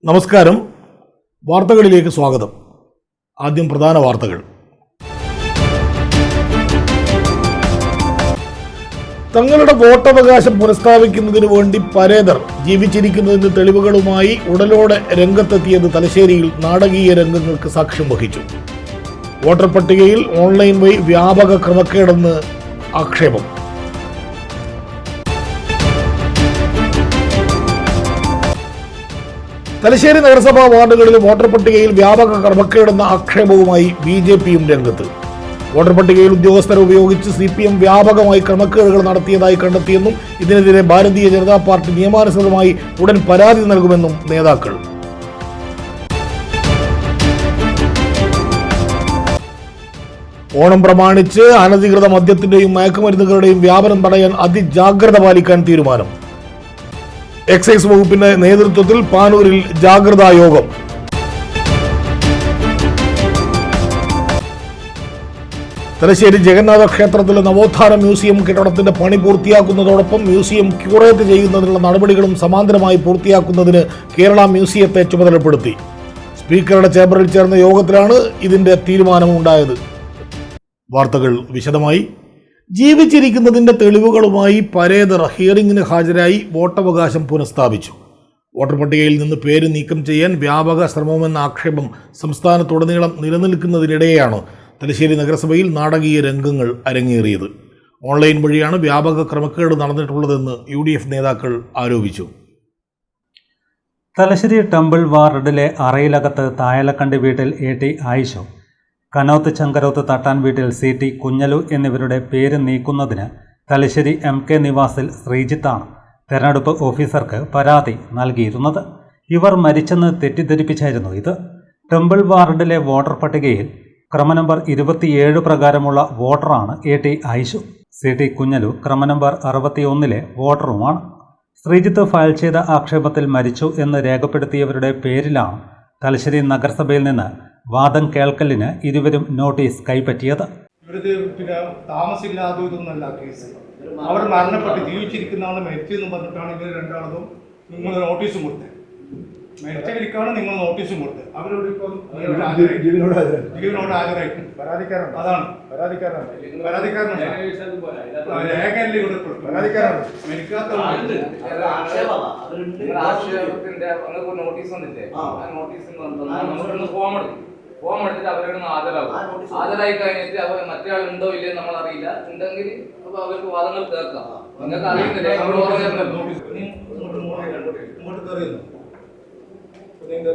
നമസ്കാരം. വാർത്തകളിലേക്ക് സ്വാഗതം. ആദ്യം പ്രധാന വാർത്തകൾ. തങ്ങളുടെ വോട്ടവകാശം പുനഃസ്ഥാപിക്കുന്നതിനു വേണ്ടി പരേതർ ജീവിച്ചിരിക്കുന്നതിന് തെളിവുകളുമായി ഉടലോടെ രംഗത്തെത്തിയത് തലശ്ശേരിയിൽ നാടകീയ രംഗങ്ങൾക്ക് സാക്ഷ്യം വഹിച്ചു. വോട്ടർ പട്ടികയിൽ ഓൺലൈൻ വഴി വ്യാപക ക്രമക്കേടെന്ന് ആക്ഷേപം. തലശ്ശേരി നഗരസഭാ വാർഡുകളിലെ വോട്ടർ പട്ടികയിൽ വ്യാപക ക്രമക്കേടെന്ന ആക്ഷേപവുമായി BJPയും രംഗത്ത്. വോട്ടർ പട്ടികയിൽ ഉദ്യോഗസ്ഥരെ ഉപയോഗിച്ച് CPM വ്യാപകമായി ക്രമക്കേടുകൾ നടത്തിയതായി കണ്ടെത്തിയെന്നും ഇതിനെതിരെ ഭാരതീയ ജനതാ പാർട്ടി നിയമാനുസൃതമായി ഉടൻ പരാതി നൽകുമെന്നും നേതാക്കൾ. ഓണം പ്രമാണിച്ച് അനധികൃത മദ്യത്തിന്റെയും മയക്കുമരുന്നുകളുടെയും വ്യാപനം തടയാൻ അതിജാഗ്രത പാലിക്കാൻ തീരുമാനം. എക്സൈസ് വകുപ്പിന്റെ നേതൃത്വത്തിൽ പാനൂരിൽ ജാഗ്രതാ യോഗം. തലശ്ശേരി ജഗന്നാഥ ക്ഷേത്രത്തിലെ നവോത്ഥാന മ്യൂസിയം കെട്ടിടത്തിന്റെ പണി പൂർത്തിയാക്കുന്നതോടൊപ്പം മ്യൂസിയം ക്യൂറേറ്റ് ചെയ്യുന്നതിനുള്ള നടപടികളും സമാന്തരമായി പൂർത്തിയാക്കുന്നതിന് കേരള മ്യൂസിയത്തെ ചുമതലപ്പെടുത്തി. സ്പീക്കറുടെ ചേംബറിൽ ചേർന്ന യോഗത്തിലാണ് ഇതിന്റെ തീരുമാനമുണ്ടായത്. വാർത്തകൾ വിശദമായി. ജീവിച്ചിരിക്കുന്നതിന്റെ തെളിവുകളുമായി പരേതർ ഹിയറിംഗിന് ഹാജരായി വോട്ടവകാശം പുനഃസ്ഥാപിച്ചു. വോട്ടർ പട്ടികയിൽ നിന്ന് പേര് നീക്കം ചെയ്യാൻ വ്യാപക ശ്രമമെന്ന ആക്ഷേപം സംസ്ഥാനത്തുടനീളം നിലനിൽക്കുന്നതിനിടെയാണ് തലശ്ശേരി നഗരസഭയിൽ നാടകീയ രംഗങ്ങൾ അരങ്ങേറിയത്. ഓൺലൈൻ വഴിയാണ് വ്യാപക ക്രമക്കേട് നടന്നിട്ടുള്ളതെന്ന് UDF നേതാക്കൾ ആരോപിച്ചു. തലശ്ശേരി ടെമ്പിൾ വാർഡിലെ അറയിലകത്ത് തായലക്കണ്ടി വീട്ടിൽ AT ആയിഷ, കനോത്ത് ചങ്കരോത്ത് തട്ടാൻ വീട്ടിൽ CT കുഞ്ഞലു എന്നിവരുടെ പേര് നീക്കുന്നതിന് തലശ്ശേരി MK നിവാസിൽ ശ്രീജിത്താണ് തെരഞ്ഞെടുപ്പ് ഓഫീസർക്ക് പരാതി നൽകിയിരുന്നത്. ഇവർ മരിച്ചെന്ന് തെറ്റിദ്ധരിപ്പിച്ചായിരുന്നു ഇത്. ടെമ്പിൾ വാർഡിലെ വോട്ടർ പട്ടികയിൽ ക്രമനമ്പർ 27 പ്രകാരമുള്ള വോട്ടറാണ് AT Ayishu. CT കുഞ്ഞലു ക്രമനമ്പർ 61 വോട്ടറുമാണ്. Sreejith file ചെയ്ത ആക്ഷേപത്തിൽ മരിച്ചു എന്ന് രേഖപ്പെടുത്തിയവരുടെ പേരിലാണ് തലശ്ശേരി നഗരസഭയിൽ നിന്ന് വാദം കേൾക്കലിന് ഇരുവരും നോട്ടീസ് കൈപ്പറ്റിയത്. താമസില്ലാതെ ഇതൊന്നല്ല കേസ്. അവർ മരണപ്പെട്ട് ജീവിച്ചിരിക്കുന്നതാണ് മരിച്ചെന്ന് പറഞ്ഞിട്ടാണ് ഇവർ രണ്ടാളതും നിങ്ങൾ നോട്ടീസും കൊടുത്തത്. മരിച്ചവർക്കാണ് നിങ്ങൾ നോട്ടീസും കൊടുത്തത്. അവരോട് ഇപ്പം ജീവനോട് ഹാജരായിട്ട് പരാതിക്കാരുണ്ട്. അതാണ് പരാതിക്കാരാണ്. രേഖയല്ലേ കൊടുക്കുള്ളൂ. പരാതിക്കാരാണ്. മരിക്കാത്ത ഫോം എടുത്തിട്ട് അവരുടെ ഹാജരായി കഴിഞ്ഞിട്ട് അവർ മറ്റേ ആളുണ്ടോ ഇല്ലേ നമ്മൾ അറിയില്ല. ഉണ്ടെങ്കിൽ അപ്പൊ അവർക്ക് വാദങ്ങൾ കേൾക്കാം. നിങ്ങൾക്ക്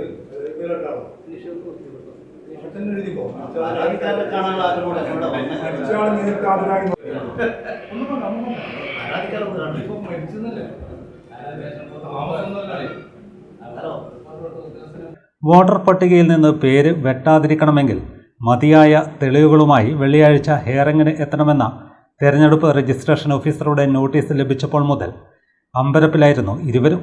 അറിയുന്നില്ലേ? വോട്ടർ പട്ടികയിൽ നിന്ന് പേര് വെട്ടാതിരിക്കണമെങ്കിൽ മതിയായ തെളിവുകളുമായി വെള്ളിയാഴ്ച ഹിയറിംഗിന് എത്തണമെന്ന തെരഞ്ഞെടുപ്പ് രജിസ്ട്രേഷൻ ഓഫീസറുടെ നോട്ടീസ് ലഭിച്ചപ്പോൾ മുതൽ അമ്പരപ്പിലായിരുന്നു ഇരുവരും.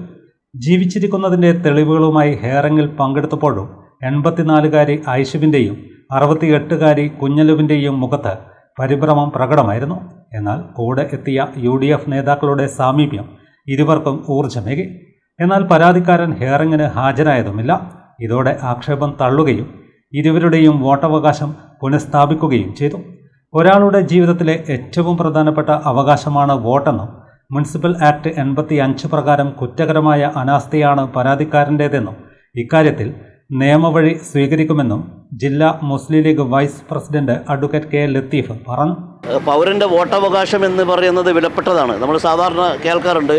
ജീവിച്ചിരിക്കുന്നതിൻ്റെ തെളിവുകളുമായി ഹിയറിംഗിൽ പങ്കെടുത്തപ്പോഴും 84-കാരി ആയിഷുവിൻ്റെയും 68-കാരി കുഞ്ഞലുവിൻ്റെയും മുഖത്ത് പരിഭ്രമം പ്രകടമായിരുന്നു. എന്നാൽ കൂടെ എത്തിയ UDF നേതാക്കളുടെ സാമീപ്യം ഇരുവർക്കും ഊർജ്ജമേകി. എന്നാൽ പരാതിക്കാരൻ ഹിയറിംഗിന് ഹാജരായതുമില്ല. ഇതോടെ ആക്ഷേപം തള്ളുകയും ഇരുവരുടെയും വോട്ടവകാശം പുനഃസ്ഥാപിക്കുകയും ചെയ്തു. ഒരാളുടെ ജീവിതത്തിലെ ഏറ്റവും പ്രധാനപ്പെട്ട അവകാശമാണ് വോട്ടെന്നും മുനിസിപ്പൽ ആക്ട് 85 പ്രകാരം കുറ്റകരമായ അനാസ്ഥയാണ് പരാതിക്കാരൻ്റേതെന്നും ഇക്കാര്യത്തിൽ നിയമവഴി സ്വീകരിക്കുമെന്നും ജില്ലാ Muslim League vice president advocate K. Latheef പറഞ്ഞു. പൗരൻ്റെ വോട്ടവകാശം എന്ന് പറയുന്നത് വിലപ്പെട്ടതാണ്. നമ്മൾ സാധാരണ കേൾക്കാറുണ്ട്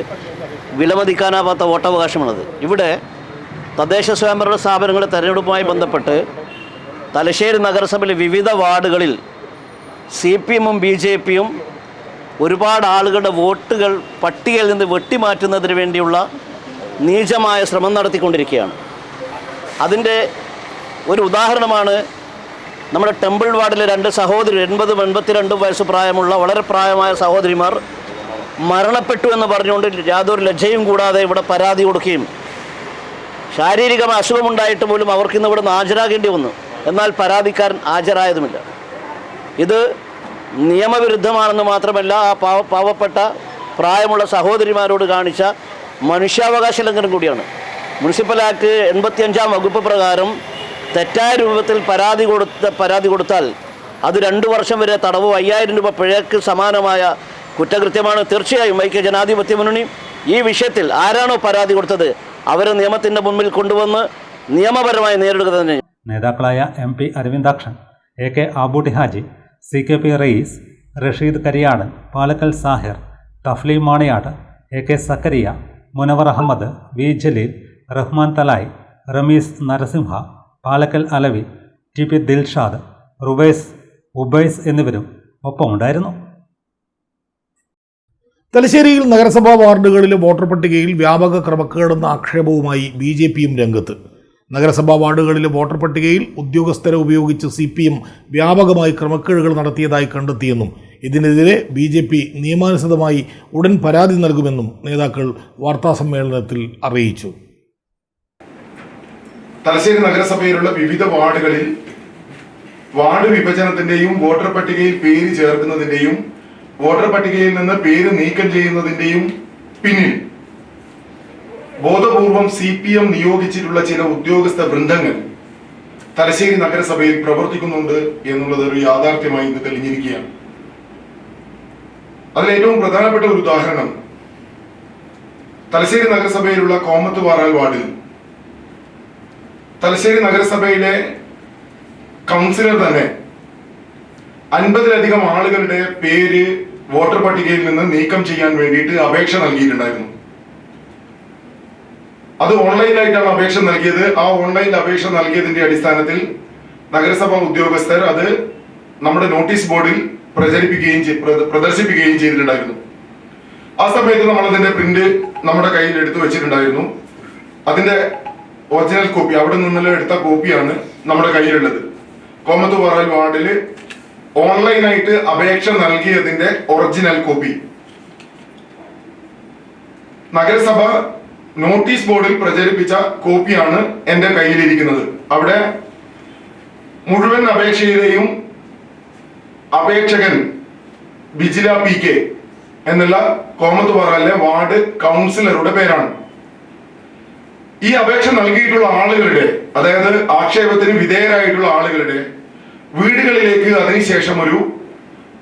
വിലമതിക്കാനാവാത്ത വോട്ടവകാശമാണത്. ഇവിടെ തദ്ദേശ സ്വയംഭരണ സ്ഥാപനങ്ങളുടെ തെരഞ്ഞെടുപ്പുമായി ബന്ധപ്പെട്ട് തലശ്ശേരി നഗരസഭയിലെ വിവിധ വാർഡുകളിൽ CPMഉം BJPയും ഒരുപാട് ആളുകളുടെ വോട്ടുകൾ പട്ടികയിൽ നിന്ന് വെട്ടിമാറ്റുന്നതിന് വേണ്ടിയുള്ള നീചമായ ശ്രമം നടത്തിക്കൊണ്ടിരിക്കുകയാണ്. അതിൻ്റെ ഒരു ഉദാഹരണമാണ് നമ്മുടെ ടെമ്പിൾ വാർഡിലെ 2 സഹോദരി 80-82 വയസ്സ് പ്രായമുള്ള വളരെ പ്രായമായ സഹോദരിമാർ മരണപ്പെട്ടു എന്ന് പറഞ്ഞുകൊണ്ട് യാതൊരു ലജ്ജയും കൂടാതെ ഇവിടെ പരാതി കൊടുക്കുകയും ശാരീരികമായ അസുഖമുണ്ടായിട്ട് പോലും അവർക്കിന്ന് ഇവിടെ നിന്ന് ഹാജരാകേണ്ടി വന്നു. എന്നാൽ പരാതിക്കാരൻ ഹാജരായതുമില്ല. ഇത് നിയമവിരുദ്ധമാണെന്ന് മാത്രമല്ല ആ പാവപ്പെട്ട പ്രായമുള്ള സഹോദരിമാരോട് കാണിച്ച മനുഷ്യാവകാശ ലംഘനം കൂടിയാണ്. മുനിസിപ്പൽ ആക്ട് 85 വകുപ്പ് പ്രകാരം തെറ്റായ രൂപത്തിൽ പരാതി കൊടുത്താൽ അത് 2 വർഷം വരെ തടവ് 5000 രൂപ പിഴയ്ക്ക് സമാനമായ കുറ്റകൃത്യമാണ്. തീർച്ചയായും ഐക്യ ജനാധിപത്യ മുന്നണി ഈ വിഷയത്തിൽ ആരാണോ പരാതി കൊടുത്തത് അവരെ നിയമത്തിൻ്റെ മുൻപിൽ കൊണ്ടുവന്ന് നിയമപരമായി നേരിടുക തന്നെ. നേതാക്കളായ MP Aravindakshan, AK Abootty Haji, CKP Raees, Rasheed Kariyadan, Palakkal Shahir, Thafleem Maniyat, AK സക്കരിയ, മുനവർ അഹമ്മദ്, V ജലീൽ, റഹ്മാൻ തലായ്, റമീസ് നരസിംഹ, പാലക്കൽ അലവി, TP ദിൽഷാദ്, ഉബൈസ് എന്നിവരും ഒപ്പമുണ്ടായിരുന്നു. തലശ്ശേരിയിൽ നഗരസഭാ വാർഡുകളിലെ വോട്ടർ പട്ടികയിൽ വ്യാപക ക്രമക്കേടെന്ന ആക്ഷേപവുമായി BJPയും രംഗത്ത്. നഗരസഭാ വാർഡുകളിലെ വോട്ടർ പട്ടികയിൽ ഉദ്യോഗസ്ഥരെ ഉപയോഗിച്ച് CPM വ്യാപകമായി ക്രമക്കേടുകൾ നടത്തിയതായി കണ്ടെത്തിയെന്നും ഇതിനെതിരെ BJP നിയമാനുസൃതമായി ഉടൻ പരാതി നൽകുമെന്നും നേതാക്കൾ വാർത്താസമ്മേളനത്തിൽ അറിയിച്ചു. തലശ്ശേരി നഗരസഭയിലുള്ള വിവിധ വാർഡുകളിൽ വാർഡ് വിഭജനത്തിന്റെയും വോട്ടർ പട്ടികയിൽ പേര് ചേർക്കുന്നതിന്റെയും വോട്ടർ പട്ടികയിൽ നിന്ന് പേര് നീക്കം ചെയ്യുന്നതിന്റെയും പിന്നിൽ ബോധപൂർവം CPM നിയോഗിച്ചിട്ടുള്ള ചില ഉദ്യോഗസ്ഥ വൃന്ദങ്ങൾ തലശ്ശേരി നഗരസഭയിൽ പ്രവർത്തിക്കുന്നുണ്ട് എന്നുള്ളത് ഒരു യാഥാർത്ഥ്യമായി ഇന്ന് തെളിഞ്ഞിരിക്കുകയാണ്. അതിൽ ഏറ്റവും പ്രധാനപ്പെട്ട ഒരു ഉദാഹരണം തലശ്ശേരി നഗരസഭയിലുള്ള കോമത്തുപാറ വാർഡിൽ തലശ്ശേരി നഗരസഭയിലെ കൗൺസിലർ തന്നെ 50ലധികം ആളുകളുടെ പേര് വോട്ടർ പട്ടികയിൽ നിന്ന് നീക്കം ചെയ്യാൻ വേണ്ടിയിട്ട് അപേക്ഷ നൽകിയിട്ടുണ്ടായിരുന്നു. അത് ഓൺലൈനായിട്ടാണ് അപേക്ഷ നൽകിയത്. ആ ഓൺലൈൻ അപേക്ഷ നൽകിയതിന്റെ അടിസ്ഥാനത്തിൽ നഗരസഭാ ഉദ്യോഗസ്ഥർ അത് നമ്മുടെ നോട്ടീസ് ബോർഡിൽ പ്രദർശിപ്പിക്കുകയും ചെയ്തിട്ടുണ്ടായിരുന്നു. ആ സമയത്ത് നമ്മൾ അതിന്റെ പ്രിന്റ് നമ്മുടെ കയ്യിൽ എടുത്തു വെച്ചിട്ടുണ്ടായിരുന്നു. അതിന്റെ ഒറിജിനൽ കോപ്പി അവിടെ നിന്നുള്ള എടുത്ത കോപ്പിയാണ് നമ്മുടെ കയ്യിലുള്ളത്. കോമത്തുപാറ വാർഡില് ഓൺലൈനായിട്ട് അപേക്ഷ നൽകിയതിന്റെ ഒറിജിനൽ കോപ്പി നഗരസഭ നോട്ടീസ് ബോർഡിൽ പ്രചരിപ്പിച്ച കോപ്പിയാണ് എന്റെ കയ്യിലിരിക്കുന്നത്. അവിടെ മുഴുവൻ അപേക്ഷയിലെയും അപേക്ഷകൻ ബിജില PK എന്നുള്ള കോമത്തുപാറയിലെ വാർഡ് കൗൺസിലറുടെ പേരാണ്. ഈ അപേക്ഷ നൽകിയിട്ടുള്ള ആളുകളുടെ, അതായത് ആക്ഷേപത്തിന് വിധേയരായിട്ടുള്ള ആളുകളുടെ വീടുകളിലേക്ക് അതിനുശേഷം ഒരു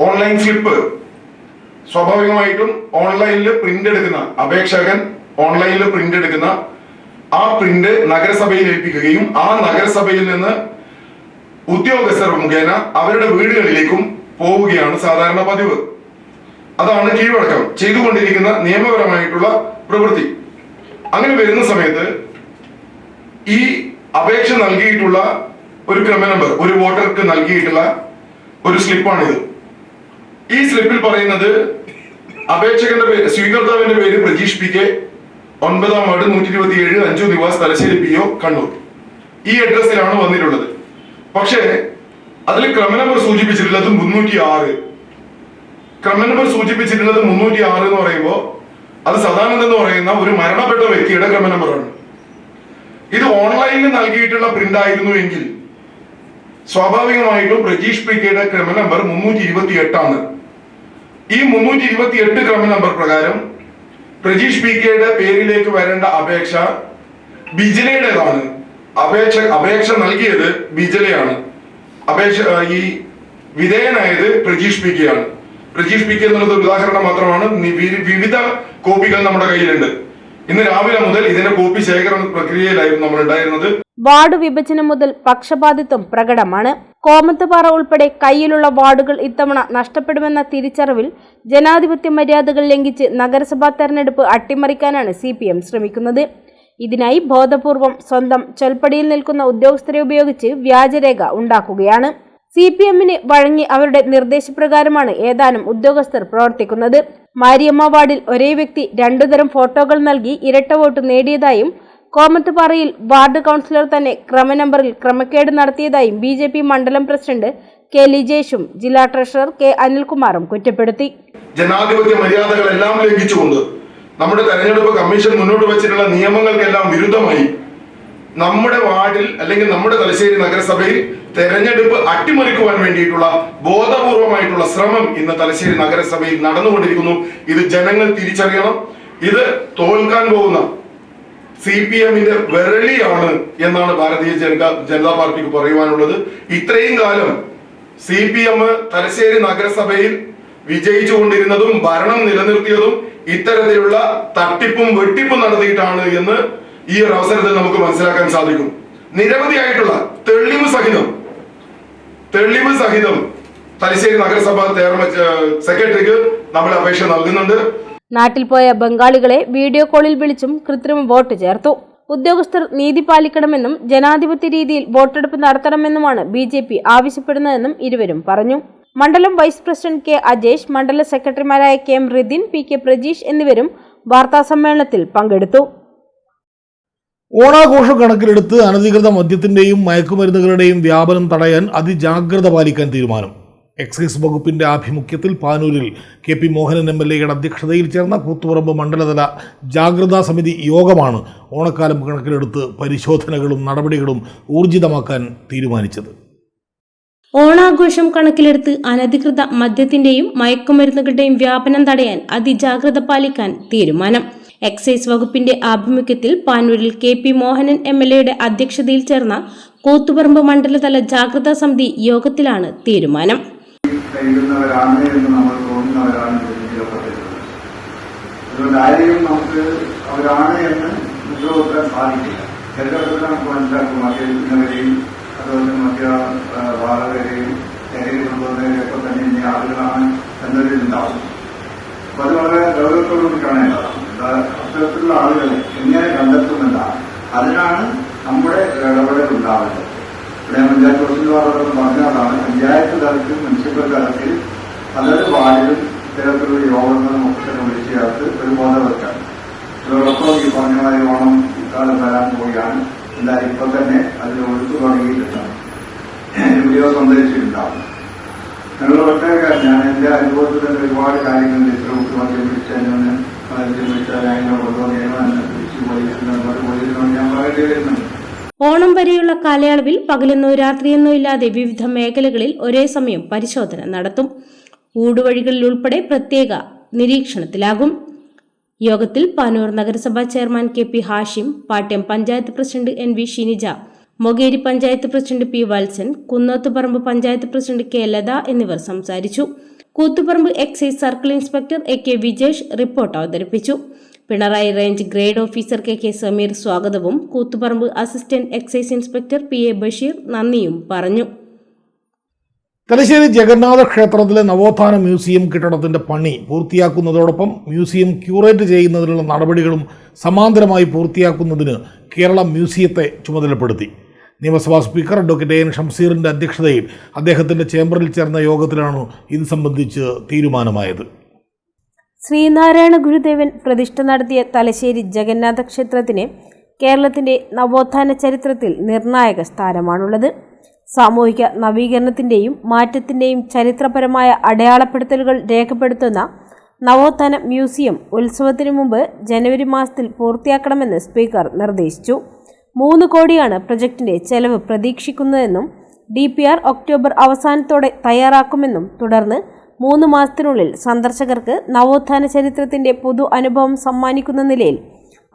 ഓൺലൈൻ സ്ലിപ്പ്, സ്വാഭാവികമായിട്ടും ഓൺലൈനിൽ പ്രിന്റ് എടുക്കുന്ന അപേക്ഷകൻ ഓൺലൈനിൽ പ്രിന്റ് എടുക്കുന്ന ആ പ്രിന്റ് നഗരസഭയിൽ ഏൽപ്പിക്കുകയും ആ നഗരസഭയിൽ നിന്ന് ഉദ്യോഗസ്ഥർ മുഖേന അവരുടെ വീടുകളിലേക്കും പോവുകയാണ് സാധാരണ പതിവ്. അതാണ് കീഴ്വഴക്കം ചെയ്തുകൊണ്ടിരിക്കുന്ന നിയമപരമായിട്ടുള്ള പ്രവൃത്തി. അങ്ങനെ വരുന്ന സമയത്ത് ഈ അപേക്ഷ നൽകിയിട്ടുള്ള ഒരു ക്രമ നമ്പർ, ഒരു വോട്ടർക്ക് നൽകിയിട്ടുള്ള ഒരു സ്ലിപ്പാണിത്. ഈ സ്ലിപ്പിൽ പറയുന്നത് അപേക്ഷകന്റെ പേര്, സ്വീകർത്താവിന്റെ പേര് പ്രജീഷ് PK, 9ാം വാർഡ് 127 അഞ്ചു നിവാസ് തലശ്ശേരി PO കണ്ണൂർ. ഈ അഡ്രസ്സിലാണ് വന്നിട്ടുള്ളത്. പക്ഷേ അതിൽ ക്രമ നമ്പർ സൂചിപ്പിച്ചിട്ടുള്ളത് 306. ക്രമ നമ്പർ സൂചിപ്പിച്ചിട്ടുള്ളത് 306 എന്ന് പറയുമ്പോൾ അത് സദാനന്ദ് എന്ന് പറയുന്ന ഒരു മരണപ്പെട്ട വ്യക്തിയുടെ ക്രമ നമ്പറാണ്. ഇത് ഓൺലൈനിൽ നൽകിയിട്ടുള്ള പ്രിന്റ് ആയിരുന്നു എങ്കിൽ സ്വാഭാവികമായിട്ടും പ്രജീഷ് PKയുടെ ക്രമ നമ്പർ 328 ആണ്. ഈ 328 ക്രമ നമ്പർ പ്രകാരം പ്രജീഷ് PKയുടെ പേരിലേക്ക് വരേണ്ട അപേക്ഷ ബിജിലയുടേതാണ്. അപേക്ഷ നൽകിയത് ബിജിലയാണ്. ഈ വിധേയനായത് പ്രജീഷ് PK ആണ്. പ്രജീഷ് PK എന്നുള്ളത് ഒരു ഉദാഹരണം മാത്രമാണ്. വിവിധ കോപ്പികൾ നമ്മുടെ കയ്യിലുണ്ട്. ഇന്ന് രാവിലെ മുതൽ ഇതിന്റെ കോപ്പി ശേഖരണ പ്രക്രിയയിലായിരുന്നു നമ്മൾ ഉണ്ടായിരുന്നത്. വാർഡ് വിഭജനം മുതൽ പക്ഷപാതിത്വം പ്രകടമാണ്. കോമത്തുപാറ ഉൾപ്പെടെ കയ്യിലുള്ള വാർഡുകൾ ഇത്തവണ നഷ്ടപ്പെടുമെന്ന തിരിച്ചറിവിൽ ജനാധിപത്യ മര്യാദകൾ ലംഘിച്ച് നഗരസഭാ തെരഞ്ഞെടുപ്പ് അട്ടിമറിക്കാനാണ് CPM ശ്രമിക്കുന്നത്. ഇതിനായി ബോധപൂർവം സ്വന്തം ചൊൽപ്പടിയിൽ നിൽക്കുന്ന ഉദ്യോഗസ്ഥരെ ഉപയോഗിച്ച് വ്യാജരേഖ ഉണ്ടാക്കുകയാണ്. CPMന് വഴങ്ങി അവരുടെ നിർദ്ദേശപ്രകാരമാണ് ഏതാനും ഉദ്യോഗസ്ഥർ പ്രവർത്തിക്കുന്നത്. മാരിയമ്മ വാർഡിൽ ഒരേ വ്യക്തി 2 തരം ഫോട്ടോകൾ നൽകി ഇരട്ട വോട്ട് നേടിയതായും കോമത്തുപാറയിൽ വാർഡ് കൗൺസിലർ തന്നെ ക്രമ നമ്പറിൽ ക്രമക്കേട് നടത്തിയതായും BJP മണ്ഡലം പ്രസിഡന്റ് K. ലിജേഷും ജില്ലാ ട്രഷറർ K. അനിൽകുമാറും കുറ്റപ്പെടുത്തി. ജനാധിപത്യ മര്യാദകളെല്ലാം ലംഘിച്ചുകൊണ്ട് നമ്മുടെ തെരഞ്ഞെടുപ്പ് കമ്മീഷൻ മുന്നോട്ട് വെച്ചിട്ടുള്ള നിയമങ്ങൾക്കെല്ലാം വിരുദ്ധമായി നമ്മുടെ വാർഡിൽ അല്ലെങ്കിൽ നമ്മുടെ തലശ്ശേരി നഗരസഭയിൽ തെരഞ്ഞെടുപ്പ് അട്ടിമറിക്കുവാൻ വേണ്ടിയിട്ടുള്ള ബോധപൂർവമായിട്ടുള്ള ശ്രമം ഇന്ന് തലശ്ശേരി നഗരസഭയിൽ നടന്നുകൊണ്ടിരിക്കുന്നു. ഇത് ജനങ്ങൾ തിരിച്ചറിയണം. ഇത് തോൽക്കാൻ പോകുന്ന CPM-ന്റെ വിരളിയാണ് എന്നാണ് ഭാരതീയ ജനതാ പാർട്ടിക്ക് പറയുവാനുള്ളത്. ഇത്രയും കാലം CPM തലശ്ശേരി നഗരസഭയിൽ വിജയിച്ചുകൊണ്ടിരുന്നതും ഭരണം നിലനിർത്തിയതും ഇത്തരത്തിലുള്ള തട്ടിപ്പും വെട്ടിപ്പും നടത്തിയിട്ടാണ് എന്ന് ഈ ഒരു അവസരത്തിൽ നമുക്ക് മനസ്സിലാക്കാൻ സാധിക്കും. നിരവധിയായിട്ടുള്ള തെളിവ് സഹിതം തലശ്ശേരി നഗരസഭ സെക്രട്ടറിക്ക് നമ്മൾ അപേക്ഷ നൽകുന്നുണ്ട്. നാട്ടിൽ പോയ ബംഗാളികളെ വീഡിയോ കോളിൽ വിളിച്ചും കൃത്രിമ വോട്ട് ചേർത്തു. ഉദ്യോഗസ്ഥർ നീതി പാലിക്കണമെന്നും ജനാധിപത്യ രീതിയിൽ വോട്ടെടുപ്പ് നടത്തണമെന്നുമാണ് BJP ആവശ്യപ്പെടുന്നതെന്നും ഇരുവരും പറഞ്ഞു. മണ്ഡലം വൈസ് പ്രസിഡന്റ് K. അജേഷ്, മണ്ഡല സെക്രട്ടറിമാരായ KM റിദിൻ, PK പ്രജീഷ് എന്നിവരും വാർത്താസമ്മേളനത്തിൽ പങ്കെടുത്തു. ഓണാഘോഷം കണക്കിലെടുത്ത് അനധികൃത മദ്യത്തിന്റെയും മയക്കുമരുന്നുകളുടെയും വ്യാപനം തടയാൻ അതിജാഗ്രത പാലിക്കാൻ തീരുമാനം. എക്സൈസ് വകുപ്പിന്റെ ആഭിമുഖ്യത്തിൽ പാനൂരിൽ KP മോഹനൻ MLA-യുടെ അധ്യക്ഷതയിൽ ചേർന്ന കൂത്തുപറമ്പ് മണ്ഡലതല ജാഗ്രതാ സമിതി യോഗമാണ് ഓണക്കാലം കണക്കിലെടുത്ത് പരിശോധനകളും നടപടികളും ഊർജിതമാക്കാൻ തീരുമാനിച്ചത്. ഓണാഘോഷം കണക്കിലെടുത്ത് അനധികൃത മദ്യത്തിന്റെയും മയക്കുമരുന്നുകളുടെയും വ്യാപനം തടയാൻ അതിജാഗ്രത പാലിക്കാൻ തീരുമാനം. എക്സൈസ് വകുപ്പിന്റെ ആഭിമുഖ്യത്തിൽ പാനൂരിൽ KP മോഹനൻ MLA-യുടെ അധ്യക്ഷതയിൽ ചേർന്ന കൂത്തുപറമ്പ് മണ്ഡലതല ജാഗ്രതാ സമിതി യോഗത്തിലാണ് തീരുമാനം. കരുതുന്നവരാണ് എന്ന് നമ്മൾ തോന്നുന്നവരാണ് ചിലപ്പെട്ടിട്ടുള്ളത്. അതുകൊണ്ട് ആരെയും നമുക്ക് അവരാണ് എന്ന് മുദ്രവെക്കാൻ സാധിക്കില്ല. ചിലർക്ക് നമുക്ക് മനസ്സിലാക്കും മദ്യപിക്കുന്നവരെയും അതുപോലെ മദ്യപാലകരെയും ലഹരി കൊണ്ടുവന്നവരെയൊക്കെ തന്നെ ഇനി ആളുകളാണ് എന്നൊരിതുണ്ടാവും. അപ്പൊ അത് വളരെ ഗൗരവത്തോടുകൂടി കാണേണ്ടതാണ്. അത്തരത്തിലുള്ള ആളുകളെ എങ്ങനെ കണ്ടെത്തുന്നതാണ്, അതിനാണ് നമ്മുടെ ഇടപെടൽ ഉണ്ടാവേണ്ടത്. ഇവിടെ പഞ്ചായത്ത് പ്രസിഡന്റ് പറഞ്ഞതാണ്, പഞ്ചായത്ത് തലത്തിൽ മുനിസിപ്പൽ തലത്തിൽ പലരും വാർഡിലും ഇത്തരത്തിലുള്ള യോഗങ്ങളും ഒക്കെ തന്നെ വിളിച്ചു ചേർത്ത് ഒരു ബോധവൽക്കരണം. അതോടൊപ്പം ഈ പറഞ്ഞ ഓണം ഇക്കാലം വരാൻ പോവുകയാണ്. എന്തായാലും ഇപ്പൊ തന്നെ അതിൽ ഒഴുക്ക് തുടങ്ങിയിട്ടുണ്ടാവും, വീഡിയോ സന്ദർശിച്ചിട്ടുണ്ടാവും. ഞങ്ങൾ ഒട്ടേറെ ഞാൻ എന്റെ അനുഭവത്തിൽ തന്നെ ഒരുപാട് കാര്യങ്ങൾ ഇത്ര മദ്യം പിടിച്ചതിന് അതിനെ കൊണ്ടുവന്നതിനോ തിരിച്ചു പോലീസിനോട് ഞാൻ പറയേണ്ടി വരുന്നുണ്ട്. ഓണം വരെയുള്ള കാലയളവിൽ പകലെന്നോ രാത്രിയെന്നോ ഇല്ലാതെ വിവിധ മേഖലകളിൽ ഒരേ സമയം പരിശോധന നടത്തും. ഊടുവഴികളിൽ ഉൾപ്പെടെ പ്രത്യേക നിരീക്ഷണത്തിലാകും. യോഗത്തിൽ പാനൂർ നഗരസഭാ chairman KP Hashim, Pattiam panchayat president NV Shinija, Mokeri panchayat president P. Valsan, Kunnothuparamba panchayat president K. Latha എന്നിവർ സംസാരിച്ചു. Koothuparamba excise circle inspector AK Vijesh report അവതരിപ്പിച്ചു. Pinarayi range grade officer KK Sameer സ്വാഗതവും Koothuparamba assistant excise inspector PA Basheer നന്ദിയും പറഞ്ഞു. തലശ്ശേരി ജഗന്നാഥ ക്ഷേത്രത്തിലെ നവോത്ഥാന മ്യൂസിയം കെട്ടിടത്തിന്റെ പണി പൂർത്തിയാക്കുന്നതോടൊപ്പം മ്യൂസിയം ക്യൂറേറ്റ് ചെയ്യുന്നതിനുള്ള നടപടികളും സമാന്തരമായി പൂർത്തിയാക്കുന്നതിന് കേരള മ്യൂസിയത്തെ ചുമതലപ്പെടുത്തി. നിയമസഭാ സ്പീക്കർ അഡ്വക്കേറ്റ് AN ഷംസീറിന്റെ അധ്യക്ഷതയിൽ അദ്ദേഹത്തിന്റെ ചേംബറിൽ ചേർന്ന യോഗത്തിലാണ് ഇത് സംബന്ധിച്ച് തീരുമാനമായത്. ശ്രീനാരായണ ഗുരുദേവൻ പ്രതിഷ്ഠ നടത്തിയ തലശ്ശേരി ജഗന്നാഥ ക്ഷേത്രത്തിന് കേരളത്തിന്റെ നവോത്ഥാന ചരിത്രത്തിൽ നിർണായക സ്ഥാനമാണുള്ളത്. സാമൂഹിക നവീകരണത്തിന്റെയും മാറ്റത്തിന്റെയും ചരിത്രപരമായ അടയാളപ്പെടുത്തലുകൾ രേഖപ്പെടുത്തുന്ന നവോത്ഥാന മ്യൂസിയം ഉത്സവത്തിനു മുമ്പ് ജനുവരി മാസത്തിൽ പൂർത്തിയാക്കണമെന്ന് സ്പീക്കർ നിർദ്ദേശിച്ചു. 3 കോടിയാണ് പ്രൊജക്ടിന്റെ ചെലവ് പ്രതീക്ഷിക്കുന്നതെന്നും DPR ഒക്ടോബർ അവസാനത്തോടെ തയ്യാറാക്കുമെന്നും തുടർന്ന് 3 മാസത്തിനുള്ളിൽ സന്ദർശകർക്ക് നവോത്ഥാന ചരിത്രത്തിന്റെ പുതു അനുഭവം സമ്മാനിക്കുന്ന നിലയിൽ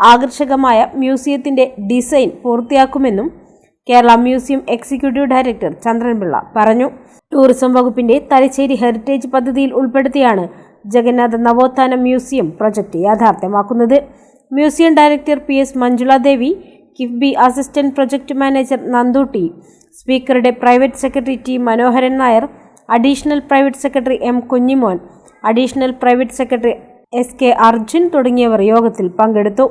ആകർഷകമായ മ്യൂസിയത്തിന്റെ ഡിസൈൻ പൂർത്തിയാക്കുമെന്നും Kerala museum executive director Chandranpillai പറഞ്ഞു. ടൂറിസം വകുപ്പിന്റെ തലശ്ശേരി ഹെറിറ്റേജ് പദ്ധതിയിൽ ഉൾപ്പെടുത്തിയാണ് ജഗന്നാഥ നവോത്ഥാന മ്യൂസിയം പ്രൊജക്ട് യാഥാർത്ഥ്യമാക്കുന്നത്. Museum director PS Manjula Devi, KIIFB assistant project manager Nandu T, സ്പീക്കറുടെ private secretary T Manoharan Nair, additional private secretary M Kunhimon, additional private secretary SK Arjun തുടങ്ങിയവർ യോഗത്തിൽ പങ്കെടുത്തു.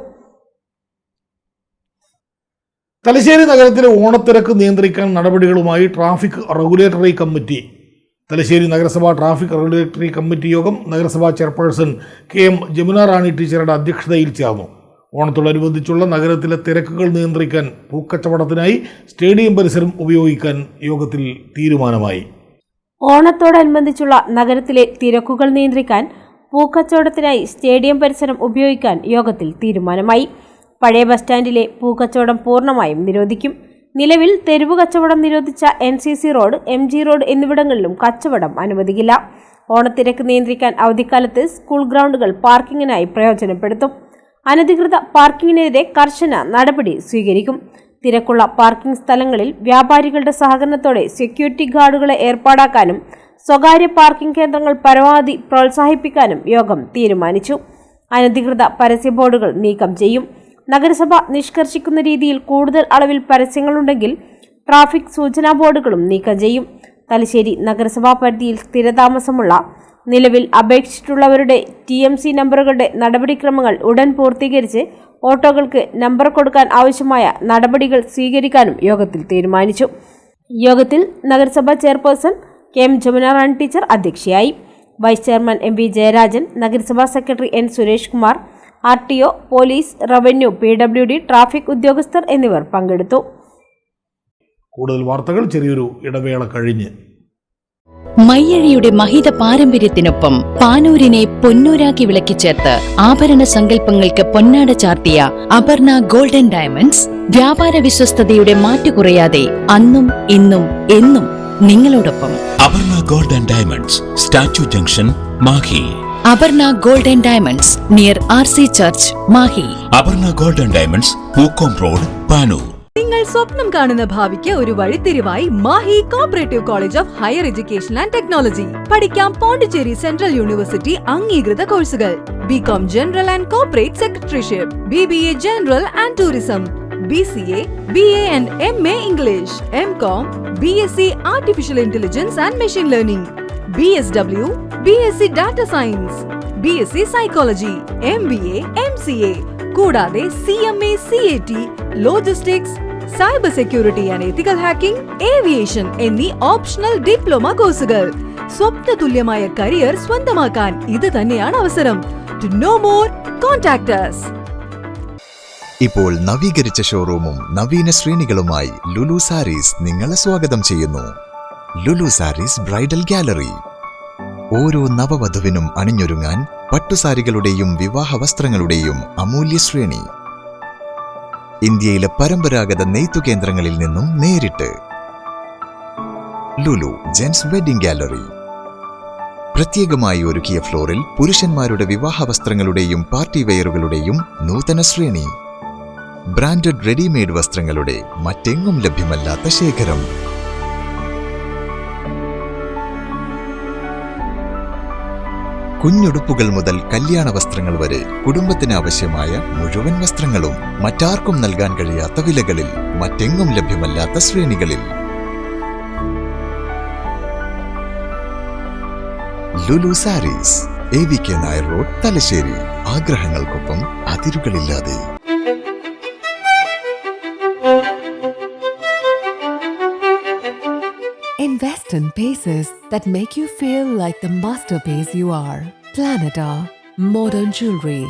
തലശ്ശേരി നഗരത്തിലെ ഓണത്തിരക്ക് നിയന്ത്രിക്കാൻ നടപടികളുമായി ട്രാഫിക് റെഗുലേറ്ററി കമ്മിറ്റി. തലശ്ശേരി നഗരസഭാ ട്രാഫിക് റെഗുലേറ്ററി കമ്മിറ്റി യോഗം നഗരസഭാ ചെയർപേഴ്സൺ KM ജമുന റാണി ടീച്ചറുടെ അധ്യക്ഷതയിൽ ചേർന്നു. ഓണത്തോടനുബന്ധിച്ചുള്ള നഗരത്തിലെ തിരക്കുകൾ നിയന്ത്രിക്കാൻ പൂക്കച്ചവടത്തിനായി സ്റ്റേഡിയം പരിസരം ഉപയോഗിക്കാൻ യോഗത്തിൽ തീരുമാനമായി. ഓണത്തോടനുബന്ധിച്ചുള്ള നഗരത്തിലെ തിരക്കുകൾ നിയന്ത്രിക്കാൻ പൂക്കച്ചവടത്തിനായി സ്റ്റേഡിയം പരിസരം ഉപയോഗിക്കാൻ യോഗത്തിൽ തീരുമാനമായി. പഴയ ബസ് സ്റ്റാൻഡിലെ പൂക്കച്ചവടം പൂർണ്ണമായും നിരോധിക്കും. നിലവിൽ തെരുവു കച്ചവടം നിരോധിച്ച NCC റോഡ്, MG റോഡ് എന്നിവിടങ്ങളിലും കച്ചവടം അനുവദിക്കില്ല. ഓണത്തിരക്ക് നിയന്ത്രിക്കാൻ അവധിക്കാലത്ത് സ്കൂൾ ഗ്രൗണ്ടുകൾ പാർക്കിങ്ങിനായി പ്രയോജനപ്പെടുത്തും. അനധികൃത പാർക്കിങ്ങിനെതിരെ കർശന നടപടി സ്വീകരിക്കും. തിരക്കുള്ള പാർക്കിംഗ് സ്ഥലങ്ങളിൽ വ്യാപാരികളുടെ സഹകരണത്തോടെ സെക്യൂരിറ്റി ഗാർഡുകളെ ഏർപ്പാടാക്കാനും സ്വകാര്യ പാർക്കിംഗ് കേന്ദ്രങ്ങൾ പരമാവധി പ്രോത്സാഹിപ്പിക്കാനും യോഗം തീരുമാനിച്ചു. അനധികൃത പരസ്യ ബോർഡുകൾ നീക്കം ചെയ്യും. നഗരസഭ നിഷ്കർഷിക്കുന്ന രീതിയിൽ കൂടുതൽ അളവിൽ പരസ്യങ്ങളുണ്ടെങ്കിൽ ട്രാഫിക് സൂചനാ ബോർഡുകളും നീക്കം ചെയ്യും. തലശ്ശേരി നഗരസഭാ പരിധിയിൽ സ്ഥിരതാമസമുള്ള നിലവിൽ അപേക്ഷിച്ചിട്ടുള്ളവരുടെ TMC നമ്പറുകളുടെ നടപടിക്രമങ്ങൾ ഉടൻ പൂർത്തീകരിച്ച് ഓട്ടോകൾക്ക് നമ്പർ കൊടുക്കാൻ ആവശ്യമായ നടപടികൾ സ്വീകരിക്കാനും യോഗത്തിൽ തീരുമാനിച്ചു. യോഗത്തിൽ നഗരസഭാ chairperson KM Jamuna Rani teacher അധ്യക്ഷയായി. വൈസ് ചെയർമാൻ MV ജയരാജൻ, നഗരസഭാ secretary N Suresh Kumar, RTO, police, revenue, PWD, traffic ഉദ്യോഗസ്ഥർ എന്നിവർ പങ്കെടുത്തു. കൂടുതൽ വാർത്തകൾ ചെറിയൊരു ഇടവേള കഴിഞ്ഞ്. മയ്യഴിയുടെ മഹിത പാരമ്പര്യത്തിനൊപ്പം പാനൂരിനെ പൊന്നൂരാക്കി വിളക്കിച്ചേർത്ത് ആഭരണ സങ്കല്പങ്ങൾക്ക് പൊന്നാട ചാർത്തിയ അപർണ ഗോൾഡൻ ഡയമണ്ട്സ് വ്യാപാര വിശ്വസ്തതയുടെ മാറ്റുകുറയാതെ അന്നും ഇന്നും എന്നും നിങ്ങളോടൊപ്പം. Aparna golden diamonds, statue junction, Mahe. Aparna golden diamonds near RC church, Mahe. Aparna golden diamonds, Pookkom road, Panoor. നിങ്ങൾ സ്വപ്നം കാണുന്ന ഭാവിക്ക് ഒരു വഴിത്തിരിവായി Mahe cooperative college of higher education and technology. പഠിക്കാം പോണ്ടിച്ചേരി സെൻട്രൽ യൂണിവേഴ്സിറ്റി അംഗീകൃത കോഴ്സുകൾ: BCom general and corporate secretaryship, BBA general and tourism, BCA, BA and MA English, MCom, BSc artificial intelligence and machine learning, BSW, BSc data science, BSc psychology, MBA, MCA, കൂടാതെ CMA, CAT, logistics, cyber security and ethical hacking, aviation എന്നീ optional diploma കോഴ്സുകൾ. സ്വപ്ന തുല്യമായ career സ്വന്തമാക്കാൻ ഇത് തന്നെയാണ് അവസരം. To know more, contact us. ഇപ്പോൾ നവീകരിച്ച ഷോറൂമും നവീന ശ്രേണികളുമായി ലുലു സാരീസ് നിങ്ങളെ സ്വാഗതം ചെയ്യുന്നു. Lulu Sarees bridal gallery. ഓരോ നവവധുവിനും അണിഞ്ഞൊരുങ്ങാൻ പട്ടുസാരികളുടെയും വിവാഹ വസ്ത്രങ്ങളുടെയും അമൂല്യ ശ്രേണി. ഇന്ത്യയിലെ പരമ്പരാഗത നെയ്ത്തു കേന്ദ്രങ്ങളിൽ നിന്നും നേരിട്ട്. Lulu gents wedding gallery. പ്രത്യേകമായി ഒരുക്കിയ ഫ്ലോറിൽ പുരുഷന്മാരുടെ വിവാഹ വസ്ത്രങ്ങളുടെയും പാർട്ടി വെയറുകളുടെയും നൂതന ശ്രേണി. ബ്രാൻഡഡ് റെഡിമെയ്ഡ് വസ്ത്രങ്ങളുടെ മറ്റെങ്ങും ലഭ്യമല്ലാത്ത ശേഖരം. കുഞ്ഞുടുപ്പുകൾ മുതൽ കല്യാണ വസ്ത്രങ്ങൾ വരെ കുടുംബത്തിന് ആവശ്യമായ മുഴുവൻ വസ്ത്രങ്ങളും മറ്റാർക്കും നൽകാൻ കഴിയാത്ത വിലകളിൽ, മറ്റെങ്ങും ലഭ്യമല്ലാത്ത ശ്രേണികളിൽ. Lulu sarees, AVK Nair road, Thalassery. ആഗ്രഹങ്ങൾക്കൊപ്പം അതിരുകളില്ലാതെ. Invest in pieces that make you feel like the masterpiece you are. Planeta Modern Jewelry.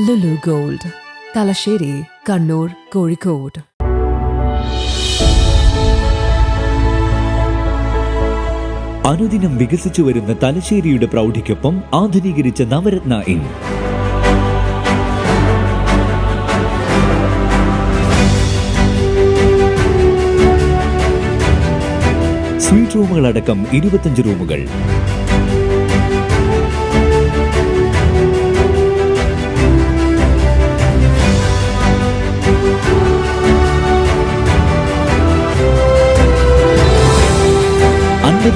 Lulu Gold, Talasheri, Kannur, Kozhikode. അനുദിനം വികസിച്ചു വരുന്ന തലശ്ശേരിയുടെ പ്രൗഢിക്കൊപ്പം ആധുനീകരിച്ച നവരത്ന ഇൻ. സ്വീറ്റ് റൂമുകളടക്കം 25 റൂമുകൾ.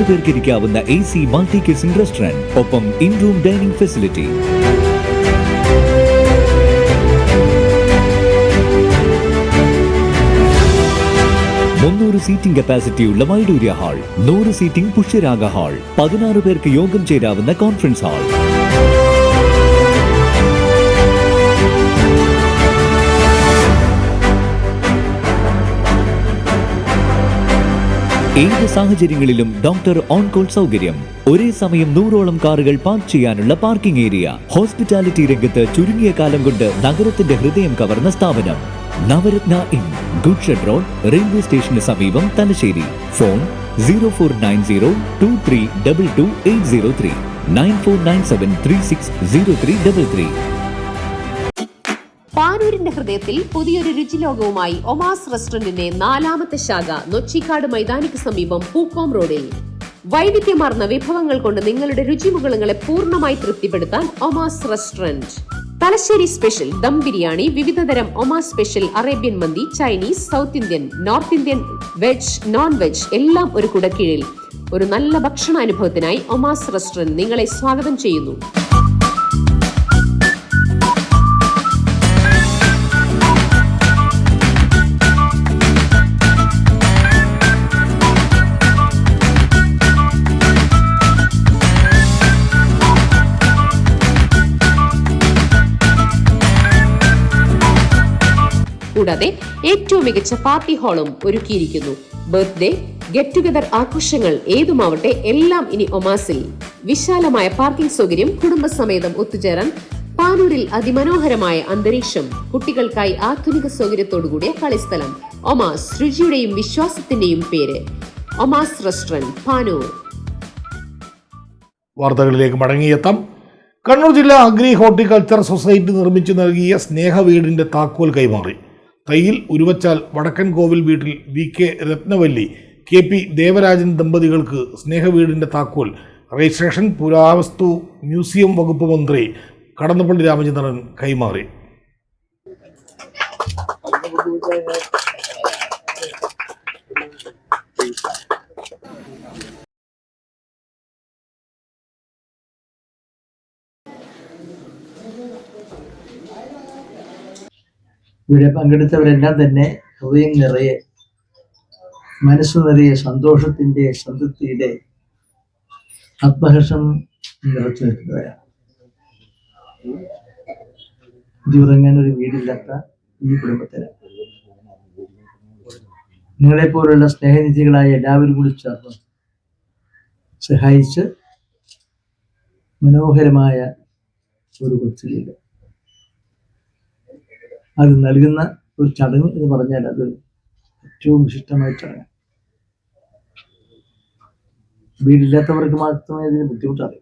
പേർക്ക് ഇരിക്കാവുന്ന AC മൾട്ടി കിച്ചൺ റെസ്റ്റോറന്റ്, ഒപ്പം in room dining facility. Seating കപ്പാസിറ്റിയുള്ള Vaidurya hall, 100 seating Pushyaraga hall, 16 പേർക്ക് യോഗം ചേരാവുന്ന കോൺഫറൻസ് ഹാൾ. ഏത് സാഹചര്യങ്ങളിലും ഡോക്ടർ ഓൺ കോൾ സൗകര്യം, ഒരേ സമയം 100ഓളം കാറുകൾ പാർക്ക് ചെയ്യാനുള്ള പാർക്കിംഗ് ഏരിയ. ഹോസ്പിറ്റാലിറ്റി രംഗത്ത് ചുരുങ്ങിയ കാലം കൊണ്ട് നഗരത്തിന്റെ ഹൃദയം കവർന്ന സ്ഥാപനം Navaratna inn, good shed road, railway സ്റ്റേഷന് സമീപം, തലശ്ശേരി. ഫോൺ 049023228803, 9497360333. പാനൂരിന്റെ ഹൃദയത്തിൽ പുതിയൊരു രുചിലോകവുമായി ഒമാസ് റെസ്റ്റോറന്റിന്റെ 4ാമത്തെ ശാഖ നൊച്ചിക്കാട് മൈതാനിക്ക് സമീപം പൂക്കോം റോഡിൽ. വൈവിധ്യമാർന്ന വിഭവങ്ങൾ കൊണ്ട് നിങ്ങളുടെ രുചിമുകളങ്ങളെ പൂർണ്ണമായി തൃപ്തിപ്പെടുത്താൻ ഒമാസ് റെസ്റ്റോറന്റ്. തലശ്ശേരി സ്പെഷ്യൽ ദം ബിരിയാണി, വിവിധതരം ഒമാസ് സ്പെഷ്യൽ അറേബ്യൻ മന്തി, Chinese, south Indian, north Indian, veg, non veg എല്ലാം ഒരു കുടക്കീഴിൽ. ഒരു നല്ല ഭക്ഷണാനുഭവത്തിനായി ഒമാസ് റെസ്റ്റോറന്റ് നിങ്ങളെ സ്വാഗതം ചെയ്യുന്നു. കൂടാതെ ഏറ്റവും മികച്ച പാർട്ടി ഹാളും ഒരുക്കിയിരിക്കുന്നു. ബർത്ത്ഡേ, ഗെറ്റ് ടുഗദർ ആഘോഷങ്ങൾ ഏതുമാവട്ടെ എല്ലാം ഇനി ഒമാസിൽ. വിശാലമായ പാർക്കിംഗ് സൗകര്യം, കുടുംബസമേതം ഒത്തുചേരാൻ പാനൂരിൽ അതിമനോഹരമായ അന്തരീക്ഷം, കുട്ടികൾക്കായി ആധുനിക സൗകര്യത്തോടുകൂടിയ കളിസ്ഥലം. ഒമാസ്, രുചിയുടെയും വിശ്വാസത്തിന്റെയും പേര്. ഒമാസ് റെസ്റ്റോറന്റ്, പാനൂർ. വാർത്തകളിലേക്ക് മടങ്ങിയെത്താം. കണ്ണൂർ ജില്ലാ അഗ്രി ഹോർട്ടിക്കൾച്ചർ സൊസൈറ്റി നിർമ്മിച്ചു നൽകിയ സ്നേഹ വീടിന്റെ താക്കോൽ കൈമാറി. തയ്യിൽ ഉരുവച്ചാൽ വടക്കൻ കോവിൽ വീട്ടിൽ VK രത്നവല്ലി, KP ദേവരാജൻ ദമ്പതികൾക്ക് സ്നേഹവീടിന്റെ താക്കോൽ രജിസ്ട്രേഷൻ പുരാവസ്തു മ്യൂസിയം വകുപ്പ് മന്ത്രി കടന്നപ്പള്ളി രാമചന്ദ്രൻ കൈമാറി. ഇവിടെ പങ്കെടുത്തവരെല്ലാം തന്നെ ഹൃദയം നിറയെ, മനസ്സ് നിറയെ സന്തോഷത്തിന്റെ, സംതൃപ്തിയുടെ, ആത്മഹർഷം നിറച്ചു നിൽക്കുന്നവരാണ്. ഉറങ്ങാൻ ഒരു വീടില്ലാത്ത ഈ കുടുംബത്തിന് നിങ്ങളെപ്പോലുള്ള സ്നേഹനിധികളായ എല്ലാവരും കൂടി ചേർന്ന് സഹായിച്ച് മനോഹരമായ ഒരു കൊച്ചു വീട് അത് നൽകുന്ന ഒരു ചടങ്ങ് എന്ന് പറഞ്ഞാൽ അത് ഏറ്റവും വിശിഷ്ടമായ ചടങ്ങ്. വീടില്ലാത്തവർക്ക് മാത്രമേ അതിന് ബുദ്ധിമുട്ടറിയൂ.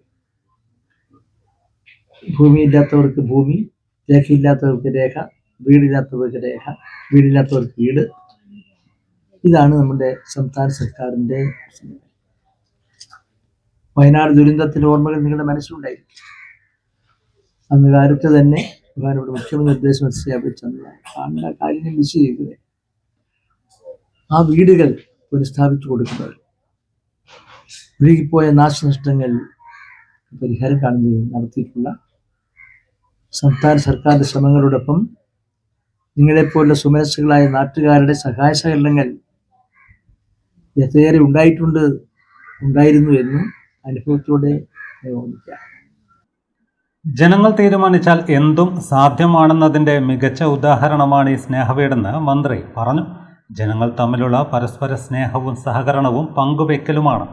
ഭൂമിയില്ലാത്തവർക്ക് ഭൂമി, രേഖയില്ലാത്തവർക്ക് രേഖ, വീടില്ലാത്തവർക്ക് രേഖ, വീടില്ലാത്തവർക്ക് വീട്. ഇതാണ് നമ്മുടെ സംസ്ഥാന സർക്കാരിൻ്റെ. വയനാട് ദുരന്തത്തിൻ്റെ ഓർമ്മകൾ നിങ്ങളുടെ മനസ്സിലുണ്ടായിരിക്കും. അന്ന് കാലത്ത് തന്നെ പ്രധാനപ്പെട്ട മുഖ്യമന്ത്രി നിർദ്ദേശം അനുസരിച്ച് കാര്യം മിസ് ചെയ്തത് ആ വീടുകൾ പുനഃസ്ഥാപിച്ചു കൊടുക്കുന്നത്, ഒഴുകിപ്പോയ നാശനഷ്ടങ്ങൾ പരിഹാരം കാണുന്നതിന് നടത്തിയിട്ടുള്ള സംസ്ഥാന സർക്കാരിൻ്റെ ശ്രമങ്ങളോടൊപ്പം നിങ്ങളെപ്പോലുള്ള സുമനസ്സുകളായ നാട്ടുകാരുടെ സഹായ സഹകരണങ്ങൾ എത്രയേറെ ഉണ്ടായിരുന്നു എന്നും അനുഭവത്തോടെ ഓർമ്മിക്കാം. ജനങ്ങൾ തീരുമാനിച്ചാൽ എന്തും സാധ്യമാണെന്നതിൻ്റെ മികച്ച ഉദാഹരണമാണ് ഈ സ്നേഹവീടെന്ന് മന്ത്രി പറഞ്ഞു. ജനങ്ങൾ തമ്മിലുള്ള പരസ്പര സ്നേഹവും സഹകരണവും പങ്കുവയ്ക്കലുമാണ്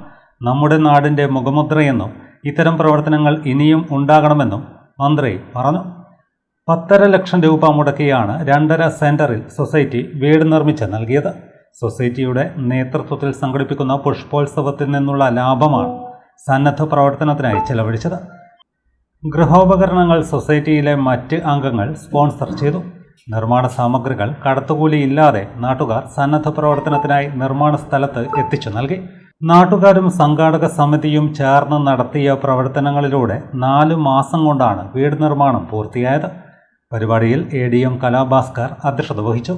നമ്മുടെ നാടിൻ്റെ മുഖമുദ്രയെന്നും ഇത്തരം പ്രവർത്തനങ്ങൾ ഇനിയും ഉണ്ടാകണമെന്നും മന്ത്രി പറഞ്ഞു. 10.5 ലക്ഷം രൂപ മുടക്കിയാണ് 2.5 സെന്ററിൽ സൊസൈറ്റി വീട് നിർമ്മിച്ച് നൽകിയത്. സൊസൈറ്റിയുടെ നേതൃത്വത്തിൽ സംഘടിപ്പിക്കുന്ന പുഷ്പോത്സവത്തിൽ നിന്നുള്ള ലാഭമാണ് സന്നദ്ധ പ്രവർത്തനത്തിനായി ചെലവഴിച്ചത്. ഗൃഹോപകരണങ്ങൾ സൊസൈറ്റിയിലെ മറ്റ് അംഗങ്ങൾ സ്പോൺസർ ചെയ്തു. നിർമ്മാണ സാമഗ്രികൾ കടത്തുകൂലിയില്ലാതെ നാട്ടുകാർ സന്നദ്ധ പ്രവർത്തനത്തിനായി നിർമ്മാണ സ്ഥലത്ത് എത്തിച്ചു നൽകി. നാട്ടുകാരും സംഘാടക സമിതിയും ചേർന്ന് നടത്തിയ പ്രവർത്തനങ്ങളിലൂടെ 4 മാസം കൊണ്ടാണ് വീട് നിർമ്മാണം പൂർത്തിയായത്. പരിപാടിയിൽ ADM കലാഭാസ്കർ അധ്യക്ഷത വഹിച്ചു.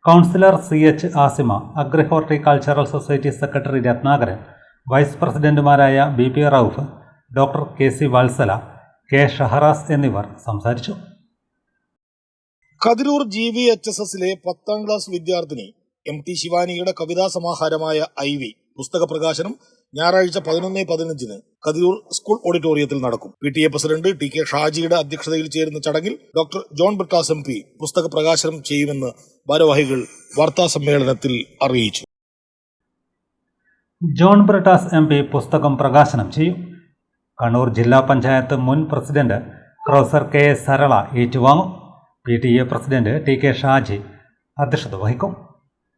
Councillor CH Asima, agri horticultural society secretary Ratnakaran, vice പ്രസിഡന്റുമാരായ BP Rauf, doctor KC Valsala, K Shaharas എന്നിവർ സംസാരിച്ചു. കതിരൂർ GVHSSലെ 10ാം ക്ലാസ് വിദ്യാർത്ഥിനി MT ശിവാനിയുടെ കവിതാ സമാഹാരമായ IV പുസ്തക പ്രകാശനം ഞായറാഴ്ച 11:15 കതിരൂർ സ്കൂൾ ഓഡിറ്റോറിയത്തിൽ നടക്കും. PTA പ്രസിഡന്റ് TK ഷാജിയുടെ അധ്യക്ഷതയിൽ ചേരുന്ന ചടങ്ങിൽ ഡോക്ടർ ജോൺ ബ്രിട്ടാസ് MP പുസ്തക പ്രകാശനം ചെയ്യുമെന്ന് ഭാരവാഹികൾ വാർത്താസമ്മേളനത്തിൽ അറിയിച്ചു. ജോൺ ബ്രിട്ടാസ് MP പുസ്തകം പ്രകാശനം ചെയ്യും. കണ്ണൂർ ജില്ലാ പഞ്ചായത്ത് മുൻ പ്രസിഡന്റ് പ്രൊഫസർ KS സരള ഏറ്റുവാങ്ങും. PTA പ്രസിഡന്റ് TK ഷാജി അധ്യക്ഷത വഹിക്കും.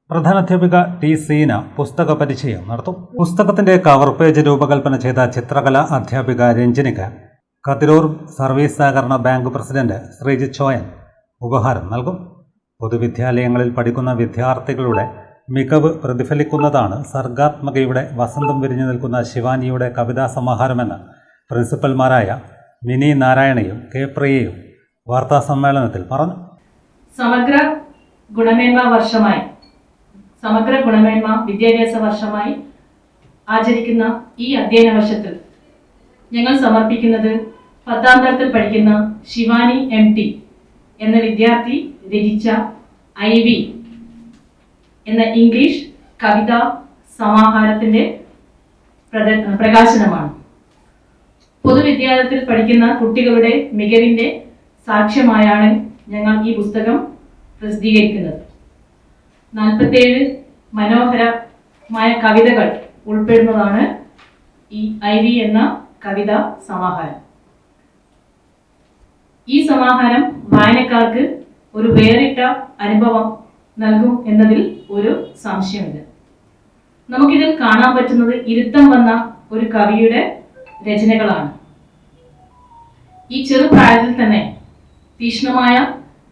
പ്രധാനാധ്യാപിക T സീന പുസ്തക പരിചയം നടത്തും. പുസ്തകത്തിന്റെ കവർ പേജ് രൂപകൽപ്പന ചെയ്ത ചിത്രകല അധ്യാപിക രഞ്ജനിക, കതിരൂർ സർവീസ് സഹകരണ ബാങ്ക് പ്രസിഡന്റ് ശ്രീജിത്ത് ചോയൻ, ഉപഹാരം നൽകും. പൊതുവിദ്യാലയങ്ങളിൽ പഠിക്കുന്ന വിദ്യാർത്ഥികളുടെ മികവ് പ്രതിഫലിക്കുന്നതാണ് സർഗാത്മകയുടെ വസന്തം വിരിഞ്ഞു നിൽക്കുന്ന ശിവാനിയുടെ കവിതാ സമാഹാരമെന്ന് പ്രിൻസിപ്പൽമാരായ മിനി നാരായണയും കെ പ്രിയയും വാർത്താസമ്മേളനത്തിൽ പറഞ്ഞു. സമഗ്ര ഗുണമേന്മ വിദ്യാഭ്യാസ വർഷമായി ആചരിക്കുന്ന ഈ അധ്യയന വർഷത്തിൽ ഞങ്ങൾ സമർപ്പിക്കുന്നത് 10ാം തരത്തിൽ പഠിക്കുന്ന ശിവാനി MT എന്ന വിദ്യാർത്ഥി രചിച്ച IV എന്ന ഇംഗ്ലീഷ് കവിതാ സമാഹാരത്തിൻ്റെ പ്രകാശനമാണ്. പൊതുവിദ്യാലയത്തിൽ പഠിക്കുന്ന കുട്ടികളുടെ മികവിൻ്റെ സാക്ഷ്യമായാണ് ഞങ്ങൾ ഈ പുസ്തകം പ്രസിദ്ധീകരിക്കുന്നത്. 47 മനോഹരമായ കവിതകൾ ഉൾപ്പെടുന്നതാണ് ഈ IV എന്ന കവിതാ സമാഹാരം. ഈ സമാഹാരം വായനക്കാർക്ക് ഒരു വേറിട്ട അനുഭവം നൽകും എന്നതിൽ ഒരു സംശയമില്ല. നമുക്കിതിൽ കാണാൻ പറ്റുന്നത് ഇരുത്തം വന്ന ഒരു കവിയുടെ രചനകളാണ്. ഈ ചെറുപ്രായത്തിൽ തന്നെ തീക്ഷ്ണമായ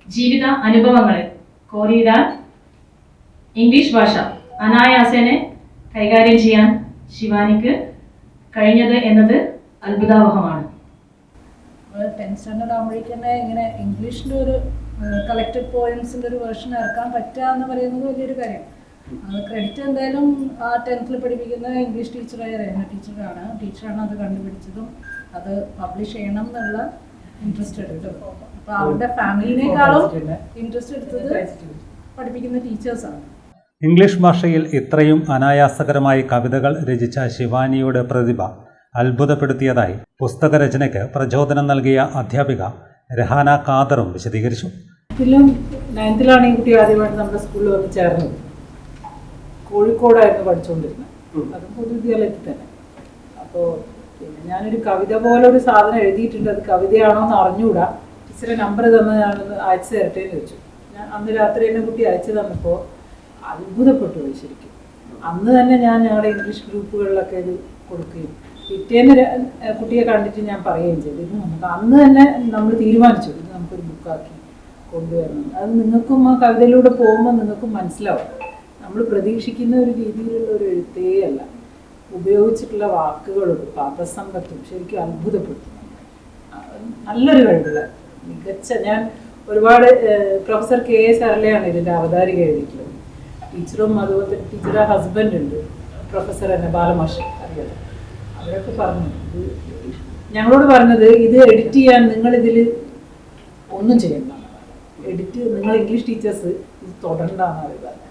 ജീവിത അനുഭവങ്ങളെ കോറിയിടാൻ ഇംഗ്ലീഷ് ഭാഷ അനായാസേനെ കൈകാര്യം ചെയ്യാൻ ശിവാനിക്ക് കഴിഞ്ഞത് എന്നത് അത്ഭുതാവഹമാണ്. 10th സ്റ്റാൻഡേർഡ് ആകുമ്പോഴേക്ക് തന്നെ ഇങ്ങനെ ഇംഗ്ലീഷിൻ്റെ ഒരു കളക്റ്റഡ് പോയംസിൻ്റെ ഒരു വേർഷൻ ഇറക്കാൻ പറ്റുക എന്ന് പറയുന്നത് വലിയൊരു കാര്യം. ക്രെഡിറ്റ് എന്തായാലും ആ 10th പഠിപ്പിക്കുന്ന ഇംഗ്ലീഷ് ടീച്ചറായ രേഖ ടീച്ചറാണ് അത് കണ്ടുപിടിച്ചതും അത് പബ്ലിഷ് ചെയ്യണം എന്നുള്ള ഇൻട്രസ്റ്റ് എടുത്തത്. അപ്പോൾ അവരുടെ ഫാമിലിനേക്കാളും ഇൻട്രസ്റ്റ് എടുത്തത് പഠിപ്പിക്കുന്ന ടീച്ചേഴ്സാണ്. ഇംഗ്ലീഷ് ഭാഷയിൽ ഇത്രയും അനായാസകരമായി കവിതകൾ രചിച്ച ശിവാനിയുടെ പ്രതിഭ അത്ഭുതപ്പെടുത്തിയതായി പുസ്തകരചനയ്ക്ക് പ്രചോദനം നൽകിയ അധ്യാപിക രഹാന ഖാദറും വിശദീകരിച്ചു. 9th ഈ കുട്ടി ആദ്യമായിട്ട് നമ്മുടെ സ്കൂളിൽ വന്ന് ചേർന്നത്. കോഴിക്കോടായിരുന്നു പഠിച്ചുകൊണ്ടിരുന്നത്, അതും പൊതുവിദ്യാലയത്തിൽ തന്നെ. അപ്പോൾ പിന്നെ ഞാനൊരു കവിത പോലെ ഒരു സാധനം എഴുതിയിട്ടുണ്ട്, അത് കവിതയാണോ എന്ന് അറിഞ്ഞുകൂടാ. ടീച്ചറെ നമ്പർ തന്ന് ഞാനത് അയച്ചു തരട്ടേന്ന് ചോദിച്ചു. ഞാൻ അന്ന് രാത്രി എന്നെ കുട്ടി അയച്ചു തന്നപ്പോൾ അത്ഭുതപ്പെട്ടു പോയി ശരിക്കും. അന്ന് തന്നെ ഞാൻ ഞങ്ങളുടെ ഇംഗ്ലീഷ് ഗ്രൂപ്പുകളിലൊക്കെ ഇത് കൊടുക്കുകയും പിറ്റേന്ന് കുട്ടിയെ കണ്ടിട്ട് ഞാൻ പറയുകയും ചെയ്തു. ഇത് നമുക്ക് അന്ന് തന്നെ നമ്മൾ തീരുമാനിച്ചു ഇത് നമുക്കൊരു ബുക്കാക്കി കൊണ്ടുവരണം. അത് നിങ്ങൾക്കും ആ കവിതയിലൂടെ പോകുമ്പോൾ നിങ്ങൾക്കും മനസ്സിലാവും. നമ്മൾ പ്രതീക്ഷിക്കുന്ന ഒരു രീതിയിലുള്ള ഒരു എഴുത്തേ അല്ല. ഉപയോഗിച്ചിട്ടുള്ള വാക്കുകളും പദസമ്പത്തും ശരിക്കും അത്ഭുതപ്പെടുത്തും. നല്ലൊരു കഴിവുള്ള മികച്ച ഞാൻ ഒരുപാട് പ്രൊഫസർ KS അർലയാണ് ഇതിൻ്റെ അവതാരിക എഴുതിയിട്ടുള്ളത്. ടീച്ചറും അതുപോലെ ടീച്ചറുടെ ഹസ്ബൻഡ് ഉണ്ട് പ്രൊഫസർ തന്നെ ബാലമാഷ് അറിയാം. അവരൊക്കെ പറഞ്ഞു ഞങ്ങളോട് പറഞ്ഞത് ഇത് എഡിറ്റ് ചെയ്യാൻ നിങ്ങളിതിൽ ഒന്നും ചെയ്യണ്ട, എഡിറ്റ് നിങ്ങൾ ഇംഗ്ലീഷ് ടീച്ചേഴ്സ് ഇത് തുടരണ്ടെന്നാണ് അവർ പറഞ്ഞത്.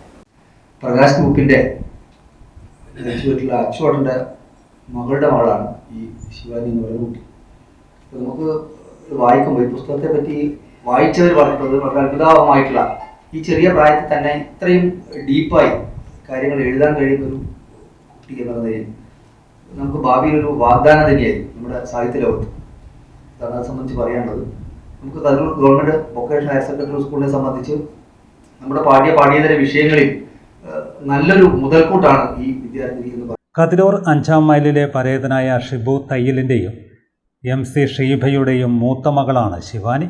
പ്രകാശ് ഗ്രൂപ്പിൻ്റെ ചുവട്ടിലുള്ള അച്ചുവടൻ്റെ മകളുടെ മകളാണ് ഈ ശിവാനി എന്ന് പറയുന്ന കുട്ടി. അപ്പോൾ നമുക്ക് വായിക്കുമ്പോൾ ഈ പുസ്തകത്തെ പറ്റി വായിച്ചവർ പറഞ്ഞിട്ടുള്ളത് വളരെ അത്ഭുതമായിട്ടുള്ള ഈ ചെറിയ പ്രായത്തിൽ തന്നെ ഇത്രയും ഡീപ്പായി കാര്യങ്ങൾ എഴുതാൻ കഴിയുന്നൊരു കുട്ടി എന്നതിൽ നമുക്ക് ഭാവിയിലൊരു വാഗ്ദാനം തന്നെയായിരിക്കും നമ്മുടെ സാഹിത്യ ലോകത്ത്. അതാണ് അത് സംബന്ധിച്ച് പറയാനുള്ളത്. നമുക്ക് Kannur government vocational higher secondary സ്കൂളിനെ സംബന്ധിച്ച് നമ്മുടെ പാഠ്യേതര വിഷയങ്ങളിൽ നല്ലൊരു മുതൽക്കൂട്ടാണ് ഈ വിദ്യാർത്ഥി എന്ന് പറയുന്നത്. കതിരൂർ 5ാം മൈലിലെ പരേതനായ ഷിബു തയ്യലിൻ്റെയും MC ഷീബയുടെയും മൂത്ത മകളാണ് ശിവാനി.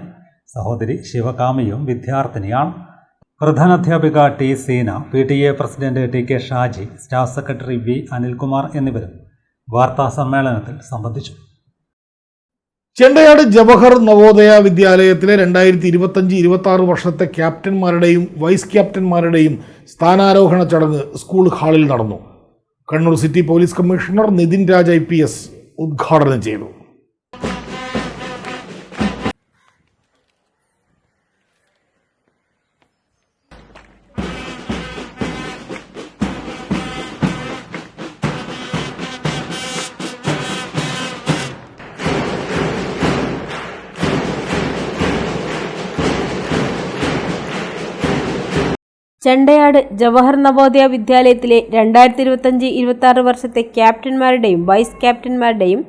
സഹോദരി ശിവകാമിയും വിദ്യാർത്ഥിനിയാണ്. പ്രധാനാധ്യാപിക T. Seena, PTA president TK Shaji, staff secretary V. Anilkumar എന്നിവരും വാർത്താസമ്മേളനത്തിൽ സംബന്ധിച്ചു. ചെണ്ടയാട് ജവഹർ നവോദയ വിദ്യാലയത്തിലെ 2025-26 വർഷത്തെ ക്യാപ്റ്റന്മാരുടെയും വൈസ് ക്യാപ്റ്റന്മാരുടെയും സ്ഥാനാരോഹണ ചടങ്ങ് സ്കൂൾ ഹാളിൽ നടന്നു. Kannur city police commissioner Nithin Raj IPS ഉദ്ഘാടനം ചെയ്തു. ചെണ്ടയാട് ജവഹർ നവോദയ വിദ്യാലയത്തിലെ 2025-26 വർഷത്തെ ക്യാപ്റ്റന്മാരുടെയും വൈസ് ക്യാപ്റ്റന്മാരുടെയും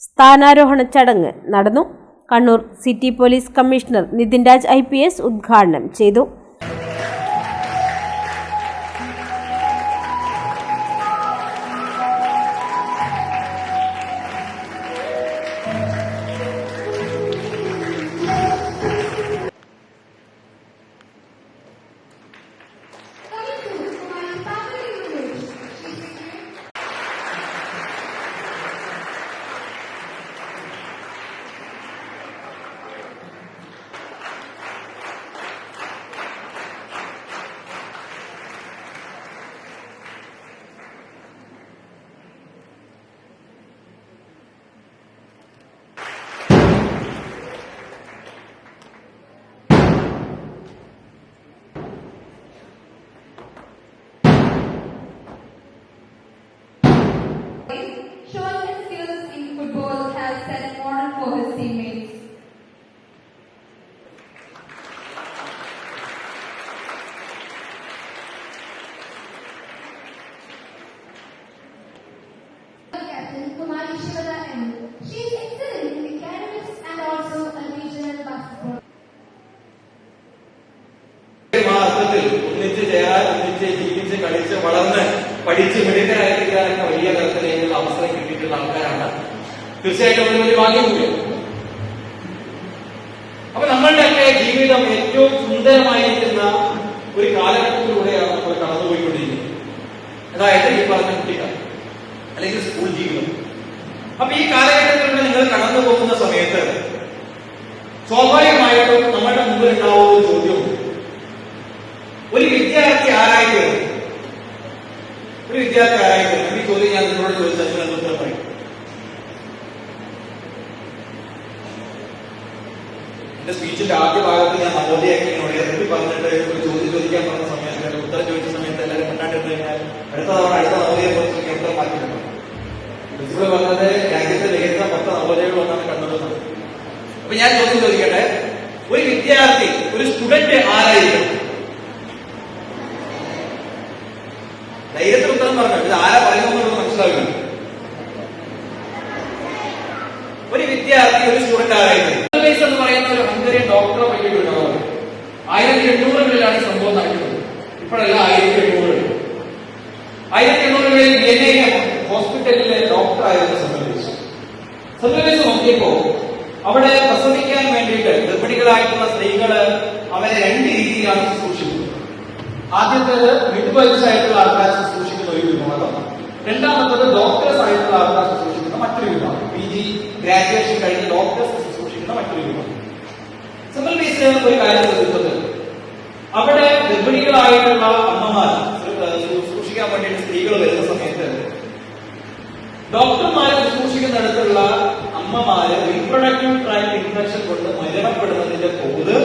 സ്ഥാനാരോഹണ ചടങ്ങ് നടന്നു. Kannur city police commissioner Nithin Raj IPS ഉദ്ഘാടനം ചെയ്തു. കളിച്ച് വളർന്ന് പഠിച്ച് മിടുക്കരായി തീരാനൊക്കെ വലിയ തരത്തിലേക്കുള്ള അവസരം കിട്ടിയിട്ടുള്ള ആൾക്കാരാണ്. തീർച്ചയായിട്ടും ഒരു വലിയ ഭാഗ്യം കൂടിയാണ്. അപ്പൊ നമ്മളുടെയൊക്കെ ജീവിതം ഏറ്റവും സുന്ദരമായിരിക്കുന്ന ഒരു കാലഘട്ടത്തിലൂടെയാണ് നമ്മൾ കടന്നുപോയിക്കൊണ്ടിരിക്കുന്നത്. അതായത് ഈ പറഞ്ഞ കുട്ടിക്കാലം അല്ലെങ്കിൽ സ്കൂൾ ജീവിതം. അപ്പൊ ഈ കാലഘട്ടത്തിലൂടെ നിങ്ങൾ കടന്നു പോകുന്ന സമയത്ത് സ്വാഭാവികമായിട്ടും നമ്മുടെ മുമ്പിൽ ഉണ്ടാവുന്ന ഒരു ചോദ്യം, ഒരു വിദ്യാർത്ഥി ആരായിത്തീരും? ഒരു വിദ്യാർത്ഥി ആരായിത്തീരും? ഈ ചോദ്യം ഞാൻ നിങ്ങളോട് ചോദിച്ചാൽ നിങ്ങൾ ഉത്തരം പറയും. എന്റെ സ്പീച്ചിന്റെ ആദ്യ ഭാഗത്ത് ഞാൻ നവോദയൊക്കെ ഇറക്കി പറഞ്ഞിട്ട് ഒരു ചോദ്യം ചോദിക്കാൻ പറഞ്ഞ സമയത്ത് ഉത്തരം ചോദിച്ച സമയത്ത് എല്ലാവരും കണ്ടാണ്ടിരുന്നു കഴിഞ്ഞാൽ അടുത്ത തവണ അടുത്ത നവോദയെ കുറിച്ച് ഉത്തരം മാറ്റിയിട്ടുണ്ട്. പ്രിൻസിപ്പൾ പറഞ്ഞത് രാജ്യത്തെ മികച്ച 10 നവോദയകൾ വന്നാണ് കണ്ടതെന്നാണ്. അപ്പൊ ഞാൻ ചോദ്യം ചോദിക്കട്ടെ, ഒരു വിദ്യാർത്ഥി, ഒരു സ്റ്റുഡന്റ് ആരായിരിക്കും? ധൈര്യത്തിൽ ഉത്തരം പറഞ്ഞു. ഇത് ആരാ പറയുന്നത് മനസ്സിലാവില്ല. ഒരു വിദ്യാർത്ഥി, ഒരു സ്റ്റുഡന്റ് ആരായിരിക്കും? എന്ന് പറയുന്ന ഒരു ഹംഗറിയൻ ഡോക്ടറെ പറ്റിയിട്ടുണ്ടാവും. 1800കളിലാണ് ഈ സംഭവം നടക്കുന്നത്. ഇപ്പോഴല്ല, 1800കളിൽ 1800കളിൽ വിയന്നയിലെ ഹോസ്പിറ്റലിലെ ഡോക്ടറായിരുന്നു സെമിലൈസ് നോക്കിയപ്പോ അവിടെ പ്രസവിക്കാൻ വേണ്ടിയിട്ട് ഗർഭിണികളായിട്ടുള്ള സ്ത്രീകള് അവരെ 2 രീതിയിലാണ് ശുശ്രൂഷിക്കുന്നത്. ആദ്യത്തേത് മിഡ്വൈഫ്സ് ആയിട്ടുള്ള ആൾക്കാരെ ശുശ്രൂഷിക്കുന്ന ഒരു വിഭാഗം, രണ്ടാമത്തത് ഡോക്ടേഴ്സ് ആയിട്ടുള്ള ആൾക്കാർ ശുശ്രൂഷിക്കുന്ന മറ്റൊരു വിഭാഗം, PG ഗ്രാജുവേഷൻ കഴിഞ്ഞ് ഡോക്ടേഴ്സ് ശുശ്രൂഷിക്കുന്ന മറ്റൊരു വിഭാഗം. സെമിലൈസ് ഒരു കാര്യം ശ്രദ്ധിച്ചത്, അവിടെ ഗർഭിണികളായിട്ടുള്ള അമ്മമാർ ശുശ്രൂഷിക്കാൻ വേണ്ടിയിട്ട് സ്ത്രീകൾ വരുന്ന സമയത്ത് ഡോക്ടർമാരെ ശുശ്രൂഷിക്കുന്നിടത്തുള്ള അമ്മമാര് റീപ്രൊഡക്റ്റീവ് ട്രാക്ട് ഇൻഫെക്ഷൻ കൊണ്ട് മരണപ്പെടുന്നതിന്റെ തോത്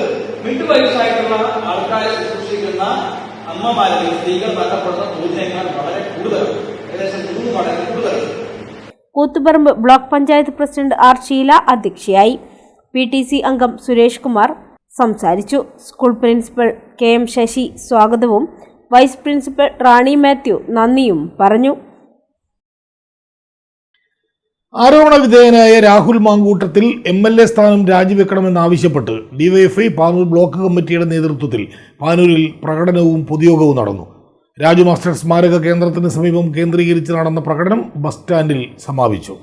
മിഡ്വൈഫ്സ് ആയിട്ടുള്ള ആൾക്കാരെ ശുശ്രൂഷിക്കുന്ന അമ്മമാരിൽ സ്ത്രീകൾ മരണപ്പെടുന്ന തോതിനേക്കാൾ വളരെ കൂടുതലാണ്, ഏകദേശം 3 മടങ്ങ് കൂടുതലാണ്. Koothuparamba block panchayat president R Sheela അധ്യക്ഷയായി. PTC അംഗം സുരേഷ് കുമാർ സംസാരിച്ചു. സ്കൂൾ പ്രിൻസിപ്പൽ KM ശശി സ്വാഗതവും വൈസ് പ്രിൻസിപ്പൽ റാണി മാത്യു നന്ദിയും പറഞ്ഞു. ആരോപണ വിധേയനായ രാഹുൽ മാങ്കൂട്ടത്തിൽ MLA സ്ഥാനം രാജിവെക്കണമെന്നാവശ്യപ്പെട്ട് ഡിവൈഎഫ്ഐ പാനൂർ ബ്ലോക്ക് കമ്മിറ്റിയുടെ നേതൃത്വത്തിൽ പാനൂരിൽ പ്രകടനവും പൊതുയോഗവും നടന്നു. രാജു മാസ്റ്റർ സ്മാരക കേന്ദ്രത്തിന് സമീപം കേന്ദ്രീകരിച്ച് നടന്ന പ്രകടനം ബസ് സ്റ്റാൻഡിൽ സമാപിച്ചു.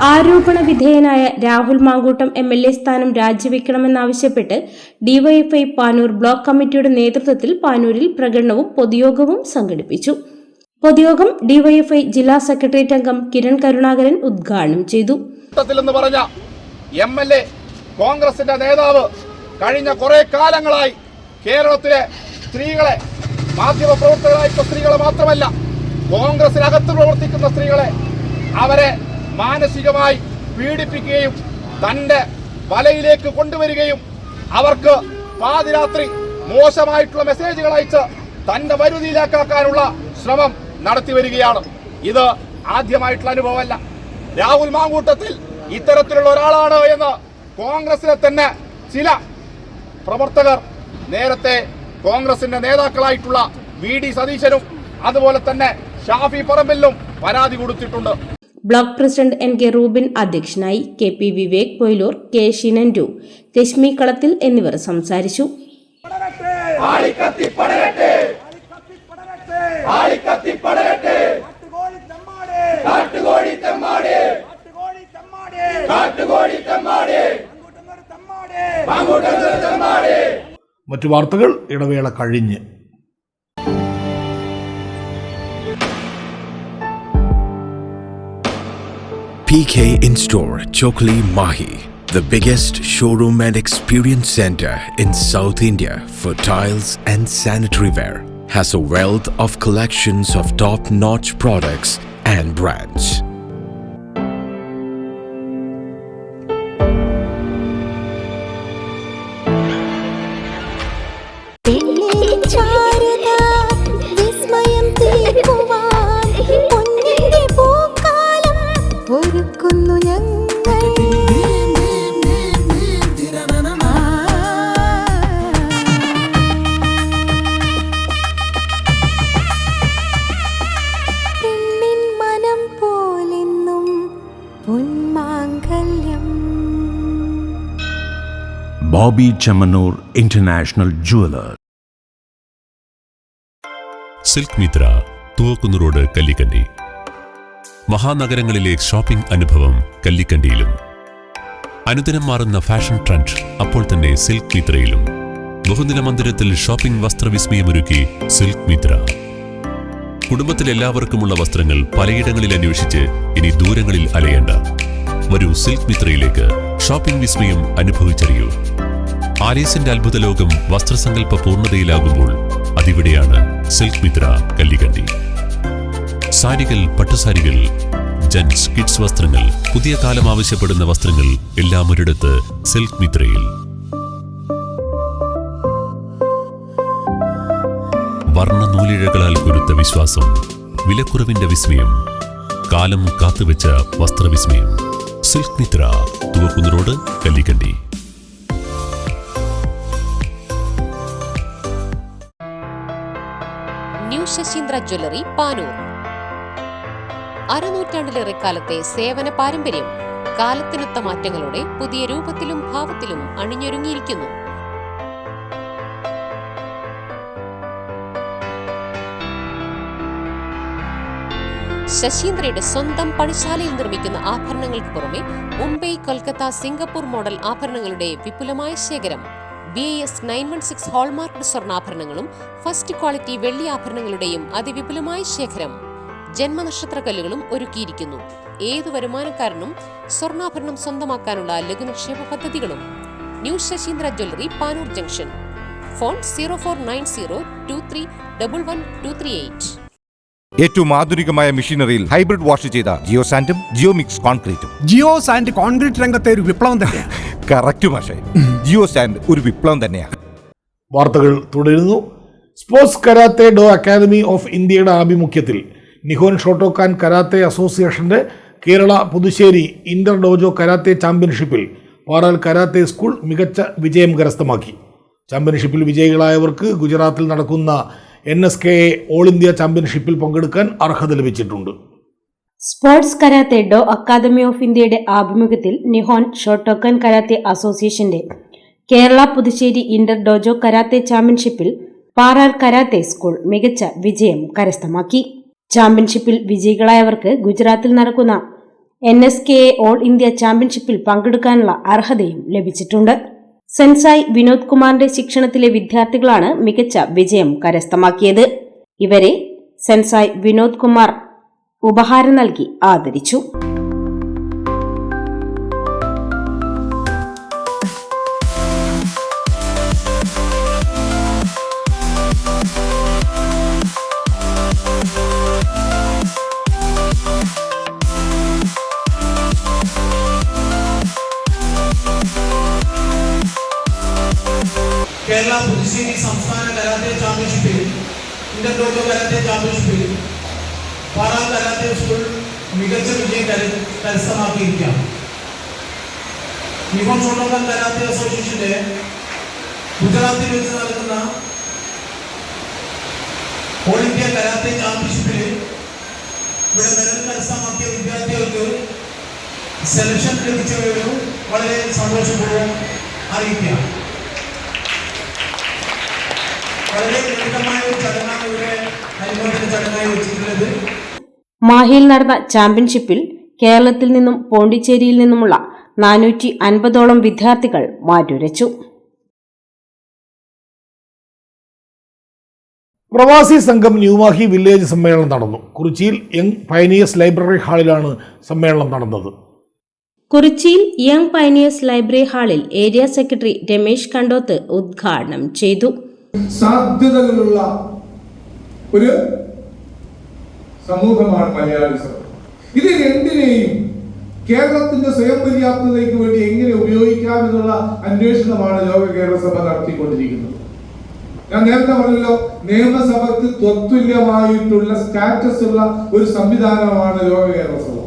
ആരോപണ വിധേയനായ രാഹുൽ മാങ്കൂട്ടം MLA സ്ഥാനം രാജിവെക്കണമെന്നാവശ്യപ്പെട്ട് ഡിവൈഎഫ്ഐ പാനൂർ ബ്ലോക്ക് കമ്മിറ്റിയുടെ നേതൃത്വത്തിൽ പാനൂരിൽ പ്രകടനവും പൊതുയോഗവും സംഘടിപ്പിച്ചു. പൊതുയോഗം ഡിവൈഎഫ്ഐ ജില്ലാ സെക്രട്ടേറിയറ്റ് അംഗം കിരൺ കരുണാകരൻ ഉദ്ഘാടനം ചെയ്തു. പറഞ്ഞ MLA കോൺഗ്രസിന്റെ നേതാവ് കഴിഞ്ഞ കുറെ കാലങ്ങളായി കേരളത്തിലെ സ്ത്രീകളെ, മാധ്യമപ്രവർത്തകരായിട്ടുള്ള സ്ത്രീകളെ മാത്രമല്ല, കോൺഗ്രസിനകത്ത് പ്രവർത്തിക്കുന്ന സ്ത്രീകളെ അവരെ മാനസികമായി പീഡിപ്പിക്കുകയും തന്റെ വലയിലേക്ക് കൊണ്ടുവരികയും അവർക്ക് പാതിരാത്രി മോശമായിട്ടുള്ള മെസ്സേജുകൾ അയച്ച് തന്റെ വരുതിയിലേക്കാക്കാനുള്ള ശ്രമം നടത്തി വരികയാണ്. ഇത് ആദ്യമായിട്ടുള്ള അനുഭവമല്ല. രാഹുൽ മാങ്കൂട്ടത്തിൽ ഇത്തരത്തിലുള്ള ഒരാളാണ് എന്ന് കോൺഗ്രസിലെ തന്നെ ചില പ്രവർത്തകർ നേരത്തെ കോൺഗ്രസിന്റെ നേതാക്കളായിട്ടുള്ള VD സതീശനും അതുപോലെ തന്നെ ഷാഫി പറമ്പിലും പരാതി കൊടുത്തിട്ടുണ്ട്. ബ്ലോക്ക് പ്രസിഡന്റ് NK റൂബിൻ അധ്യക്ഷനായി. KP വിവേക് പൊയിലൂർ, K ഷിനൻഡു, രശ്മി കളത്തിൽ എന്നിവർ സംസാരിച്ചു. മറ്റു വാർത്തകൾ ഇടവേള കഴിഞ്ഞ്. PK In-Store Chokli Mahi, the biggest showroom and experience center in South India for tiles and sanitary ware, has a wealth of collections of top-notch products and brands. Bobby Chamanur International Jeweler. Silk Mithra, Thuvakkunnu road, Kallikandi. മഹാനഗരങ്ങളിലെ shopping അനുഭവം കല്ലിക്കണ്ടിയിലും. അനുദിനം മാറുന്ന fashion trend അപ്പോൾ തന്നെ silk മിത്രയിലും. ബഹുനില മന്ദിരത്തിൽ shopping വസ്ത്രവിസ്മയമൊരുക്കി silk Mitra. കുടുംബത്തിലെല്ലാവർക്കുമുള്ള വസ്ത്രങ്ങൾ പലയിടങ്ങളിൽ അന്വേഷിച്ച് ഇനി ദൂരങ്ങളിൽ അലയേണ്ട. വരൂ സിൽക്ക് മിത്രയിലേക്ക്. ഷോപ്പിംഗ് വിസ്മയം അനുഭവിച്ചറിയൂ. ആലീസിന്റെ അത്ഭുത ലോകം വസ്ത്രസങ്കല്പ പൂർണ്ണതയിലാകുമ്പോൾ അതിവിടെയാണ് സിൽക്ക് മിത്ര, കല്ലിക്കണ്ടി. സാരികൾ, പട്ടുസാരികൾ, ജെന്റ്സ്, കിഡ്സ് വസ്ത്രങ്ങൾ, പുതിയ കാലം ആവശ്യപ്പെടുന്ന വസ്ത്രങ്ങൾ എല്ലാം ഒരിടത്ത് സിൽക്ക് മിത്രയിൽ. വർണ്ണ നൂലിഴകളാൽ കുരുത്ത വിശ്വാസം, വിലക്കുറവിന്റെ വിസ്മയം, കാലം കാത്തുവെച്ച വസ്ത്രവിസ്മയം. Silk Mithra, Thuvakkunnu road, Kallikandi. New Sasindra jewellery, Panoor. അരനൂറ്റാണ്ടിലേറെ കാലത്തെ സേവന പാരമ്പര്യം കാലത്തിനൊത്ത മാറ്റങ്ങളോടെ പുതിയ രൂപത്തിലും ഭാവത്തിലും അണിഞ്ഞൊരുങ്ങിയിരിക്കുന്നു. ശശീന്ദ്രയുടെ സ്വന്തം പണിശാലയിൽ നിർമ്മിക്കുന്ന ആഭരണങ്ങൾക്ക് പുറമെ മുംബൈ, കൊൽക്കത്ത, സിംഗപ്പൂർ മോഡൽ ആഭരണങ്ങളുടെ വിപുലമായ ശേഖരം. BIS 916 ഹോൾമാർക്ക് സ്വർണ്ണാഭരണങ്ങളും ഫസ്റ്റ് ക്വാളിറ്റി വെള്ളി ആഭരണങ്ങളുടെയും അതിവിപുലമായ ശേഖരം. ജന്മനക്ഷത്രക്കല്ലുകളും ഒരുക്കിയിരിക്കുന്നു. ഏതു വരുമാനക്കാരനും സ്വർണ്ണാഭരണം സ്വന്തമാക്കാനുള്ള ലഘുനിക്ഷേപ പദ്ധതികളും. New Sasindra jewellery, Panoor junction. Phone 049023112238. ഏറ്റവും ആധുനികമായ മെഷീനറിയിൽ ഹൈബ്രിഡ് വാഷ് ചെയ്ത ജിയോ സാൻഡും ജിയോ മിക്സ് കോൺക്രീറ്റും. ജിയോ സാൻഡ് കോൺക്രീറ്റ് രംഗത്തെ ഒരു വിപ്ലവം തന്നെയാണ്. കറക്റ്റ് മാഷേ, ജിയോ സാൻഡ് ഒരു വിപ്ലവം തന്നെയാണ്. വാർത്തകൾ തുടരുന്നു. Sports Karate Do Academy of ഇന്ത്യയുടെ ആഭിമുഖ്യത്തിൽ നിഹോൻ ഷോട്ടോക്കാൻ കരാത്തെ അസോസിയേഷന്റെ Kerala Puthussery inter dojo karate ചാമ്പ്യൻഷിപ്പിൽ പാറാൽ കരാത്തെ സ്കൂൾ മികച്ച വിജയം കരസ്ഥമാക്കി. ചാമ്പ്യൻഷിപ്പിൽ വിജയികളായവർക്ക് ഗുജറാത്തിൽ നടക്കുന്ന NSKA ഓൾ ഇന്ത്യ ചാമ്പ്യൻഷിപ്പിൽ പങ്കെടുക്കാൻ അർഹത ലഭിച്ചിട്ടുണ്ട്. Sports Karate Do Academy of ഇന്ത്യയുടെ ആഭിമുഖ്യത്തിൽ നിഹോൻ ഷോട്ടോക്കൻ കരാത്തെ അസോസിയേഷന്റെ Kerala Puthussery inter dojo karate ചാമ്പ്യൻഷിപ്പിൽ പാറാൽ കരാത്തെ സ്കൂൾ മികച്ച വിജയം കരസ്ഥമാക്കി. ചാമ്പ്യൻഷിപ്പിൽ വിജയികളായവർക്ക് ഗുജറാത്തിൽ നടക്കുന്ന NSKA ഓൾ ഇന്ത്യ ചാമ്പ്യൻഷിപ്പിൽ പങ്കെടുക്കാനുള്ള അർഹതയും ലഭിച്ചിട്ടുണ്ട്. സെൻസായ് വിനോദ് കുമാറിന്റെ ശിക്ഷണത്തിലെ വിദ്യാർത്ഥികളാണ് മികച്ച വിജയം കരസ്ഥമാക്കിയത്. ഇവരെ സെൻസായ് വിനോദ് കുമാർ ഉപഹാരം നൽകി ആദരിച്ചു. കേരള പുതുശ്ശേരി സംസ്ഥാന കരാത്തെ ചാമ്പ്യൻഷിപ്പിൽ ഇന്റർ ഡോജോ കരാത്തെ ചാമ്പ്യൻഷിപ്പിൽ പാറാൽ കരാത്തെ സ്കൂൾ മികച്ച വിജയം കരസ്ഥമാക്കിയിരിക്കുകയാണ്. നിഹോൻ ഷോട്ടോക്കാൻ കരാത്തെ അസോസിയേഷന്റെ ഗുജറാത്തിൽ വെച്ച് നടക്കുന്ന ഓൾ ഇന്ത്യ കരാത്തെ ചാമ്പ്യൻഷിപ്പിൽ ഇവിടെ മെഡൽ കരസ്ഥമാക്കിയ വിദ്യാർത്ഥികൾക്ക് സെലക്ഷൻ ലഭിച്ചവരും വളരെ സന്തോഷപൂർവ്വം അറിയിക്കുകയാണ്. വളരെ ലളിതമായ ഒരു ചടങ്ങാണ് ഇവിടെ അനുമോദന ചടങ്ങായി വെച്ചിട്ടുള്ളത്. മാഹിയിൽ നടന്ന ചാമ്പ്യൻഷിപ്പിൽ കേരളത്തിൽ നിന്നും പോണ്ടിച്ചേരിയിൽ നിന്നുമുള്ള 450ഓളം വിദ്യാർത്ഥികൾ മാറ്റുരച്ചു. പ്രവാസി സംഘം ന്യൂമാഹി വില്ലേജ് സമ്മേളനം നടന്നു. കുറിച്ചിയിൽ യങ് പയനിയേഴ്സ് ലൈബ്രറി ഹാളിലാണ് സമ്മേളനം നടന്നത്. കുറിച്ചിയിൽ യങ് പയനിയേഴ്സ് ലൈബ്രറി ഹാളിൽ ഏരിയ സെക്രട്ടറി രമേശ് കണ്ടോത്ത് ഉദ്ഘാടനം ചെയ്തു. സാധ്യതകളുള്ള ഒരു സമൂഹമാണ് മലയാളി സമൂഹം. ഇത് രണ്ടിനെയും കേരളത്തിന്റെ സ്വയം പര്യാപ്തതയ്ക്ക് വേണ്ടി എങ്ങനെ ഉപയോഗിക്കാം എന്നുള്ള അന്വേഷണമാണ് ലോക കേരള സഭ നടത്തിക്കൊണ്ടിരിക്കുന്നത്. ഞാൻ നേരത്തെ പറഞ്ഞല്ലോ, നിയമസഭയ്ക്ക് തത്തുല്യമായിട്ടുള്ള സ്റ്റാറ്റസ് ഉള്ള ഒരു സംവിധാനമാണ് ലോക കേരള സഭ.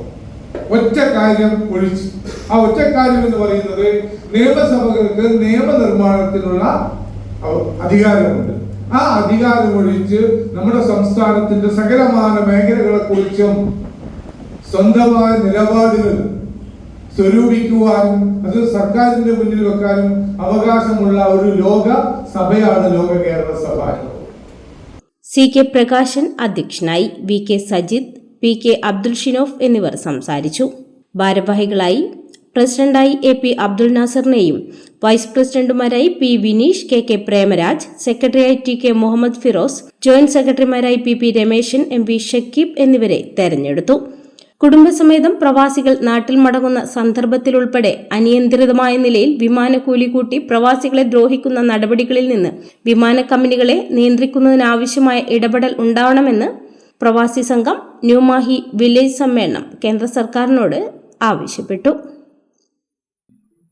ഒറ്റ കാര്യം ഒഴിച്ച്, ആ ഒറ്റ കാര്യം എന്ന് പറയുന്നത് നിയമസഭകൾക്ക് നിയമനിർമ്മാണത്തിനുള്ള അധികാരമുണ്ട്. ആ അധികാരം ഒഴിച്ച് നമ്മുടെ സംസ്ഥാനത്തിന്റെ സകലമാന മേഖലകളെ കുറിച്ചും സ്വന്തമായ നിലപാടുകൾ സ്വരൂപിക്കുവാനും അത് സർക്കാരിന്റെ മുന്നിൽ വെക്കാനും അവകാശമുള്ള ഒരു ലോക സഭയാണ് ലോക കേരള സഭ. CK പ്രകാശൻ അധ്യക്ഷനായി, VK സജിത്, PK അബ്ദുൽ ഷിനോഫ് എന്നിവർ സംസാരിച്ചു. ഭാരവാഹികളായി പ്രസിഡന്റായി AP അബ്ദുൽ നാസറിനെയും വൈസ് പ്രസിഡന്റുമാരായി P വിനീഷ്, KK പ്രേമരാജ്, സെക്രട്ടറിയായി TK മുഹമ്മദ് ഫിറോസ്, ജോയിന്റ് സെക്രട്ടറിമാരായി PP രമേശൻ, MV ഷക്കീബ് എന്നിവരെ തെരഞ്ഞെടുത്തു. കുടുംബസമേതം പ്രവാസികൾ നാട്ടിൽ മടങ്ങുന്ന സന്ദർഭത്തിലുൾപ്പെടെ അനിയന്ത്രിതമായ നിലയിൽ വിമാനക്കൂലി കൂട്ടി പ്രവാസികളെ ദ്രോഹിക്കുന്ന നടപടികളിൽ നിന്ന് വിമാന കമ്പനികളെ നിയന്ത്രിക്കുന്നതിനാവശ്യമായ ഇടപെടൽ ഉണ്ടാവണമെന്ന് പ്രവാസി സംഘം ന്യൂമാഹി വില്ലേജ് സമ്മേളനം കേന്ദ്ര സർക്കാരിനോട് ആവശ്യപ്പെട്ടു.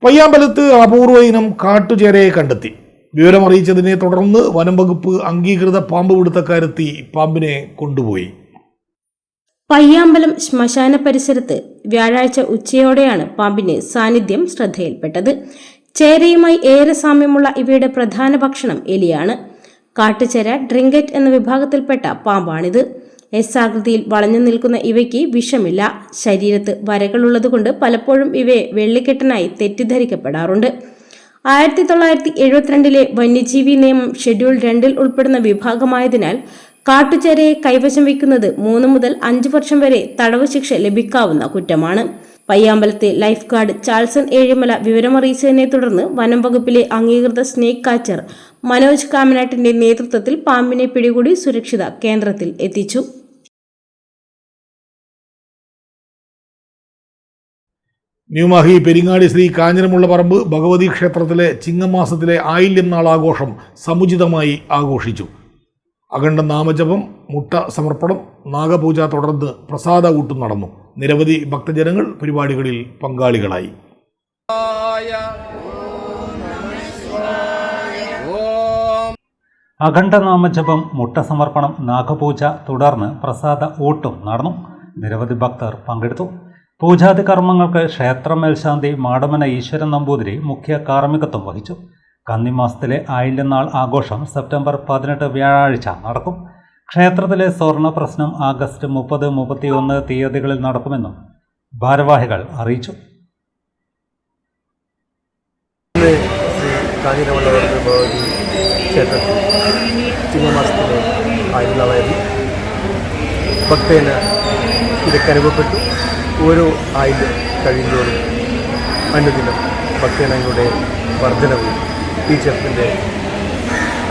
പയ്യാമ്പലത്ത് അപൂർവ ഇനം കാട്ടുചേരയെ കണ്ടെത്തി. വിവരമറിയിച്ചതിനെ തുടർന്ന് വനം വകുപ്പ് അംഗീകൃത പാമ്പ് പിടുത്തക്കാരെത്തി പാമ്പിനെ കൊണ്ടുപോയി. പയ്യാമ്പലം ശ്മശാന പരിസരത്ത് വ്യാഴാഴ്ച ഉച്ചയോടെയാണ് പാമ്പിന്റെ സാന്നിധ്യം ശ്രദ്ധയിൽപ്പെട്ടത്. ചേരയുമായി ഏറെ സാമ്യമുള്ള ഇവയുടെ പ്രധാന ഭക്ഷണം എലിയാണ്. കാട്ടുചേര ഡ്രിങ്കറ്റ് എന്ന വിഭാഗത്തിൽപ്പെട്ട പാമ്പാണിത്. എസ് ആകൃതിയിൽ വളഞ്ഞു നിൽക്കുന്ന ഇവയ്ക്ക് വിഷമില്ല. ശരീരത്ത് വരകളുള്ളതുകൊണ്ട് പലപ്പോഴും ഇവയെ വെള്ളിക്കെട്ടനായി തെറ്റിദ്ധരിക്കപ്പെടാറുണ്ട്. 1972 വന്യജീവി നിയമം ഷെഡ്യൂൾ 2 ഉൾപ്പെടുന്ന വിഭാഗമായതിനാൽ കാട്ടുചേരയെ കൈവശം വയ്ക്കുന്നത് 3 മുതൽ 5 വർഷം വരെ തടവ് ശിക്ഷ ലഭിക്കാവുന്ന കുറ്റമാണ്. പയ്യാമ്പലത്തെ ലൈഫ് ഗാർഡ് ചാൾസൺ ഏഴിമല വിവരമറിയിച്ചതിനെ തുടർന്ന് വനം വകുപ്പിലെ അംഗീകൃത സ്നേക്ക് കാച്ചർ മനോജ് കാമനാട്ടിന്റെ നേതൃത്വത്തിൽ പാമ്പിനെ പിടികൂടി സുരക്ഷിത കേന്ദ്രത്തിൽ എത്തിച്ചു. ന്യൂമാഹി പെരിങ്ങാടി ശ്രീ കാഞ്ഞിരമുള്ള പറമ്പ് ഭഗവതി ക്ഷേത്രത്തിലെ ചിങ്ങമാസത്തിലെ ആയില്യം നാൾ ആഘോഷം സമുചിതമായി ആഘോഷിച്ചു. അഖണ്ഡ നാമജപം, മുട്ട സമർപ്പണം, നാഗപൂജ തുടർന്ന് പ്രസാദ ഊട്ടും നടന്നു. നിരവധി ഭക്തജനങ്ങൾ പരിപാടികളിൽ പങ്കാളികളായി. അഖണ്ഡ നാമജപം, മുട്ട സമർപ്പണം, നാഗപൂജ തുടർന്ന് പ്രസാദ ഊട്ടും നടന്നു. നിരവധി ഭക്തർ പങ്കെടുത്തു. പൂജാതി കർമ്മങ്ങൾക്ക് ക്ഷേത്ര മേൽശാന്തി മാടമന ഈശ്വരൻ നമ്പൂതിരി മുഖ്യ കാർമ്മികത്വം വഹിച്ചു. കന്നിമാസത്തിലെ ആയില്യനാൾ ആഘോഷം സെപ്റ്റംബർ 18 വ്യാഴാഴ്ച നടക്കും. ക്ഷേത്രത്തിലെ സ്വർണ്ണ പ്രശ്നം ആഗസ്റ്റ് 30, 31 തീയതികളിൽ നടക്കുമെന്നും ഭാരവാഹികൾ അറിയിച്ചു. ക്ഷേത്രത്തിൽ ചിങ്ങമാസത്തിലെ ആയില്യനാളായിരുന്നു. ഭക്തന് ഇതൊക്കെ അനുഭവപ്പെട്ടു. ഓരോ ആയില്യം കഴിയുന്നതോടും അനുദിനം ഭക്തജനങ്ങളുടെ വർധനവും ഈ ക്ഷേത്രത്തിൻ്റെ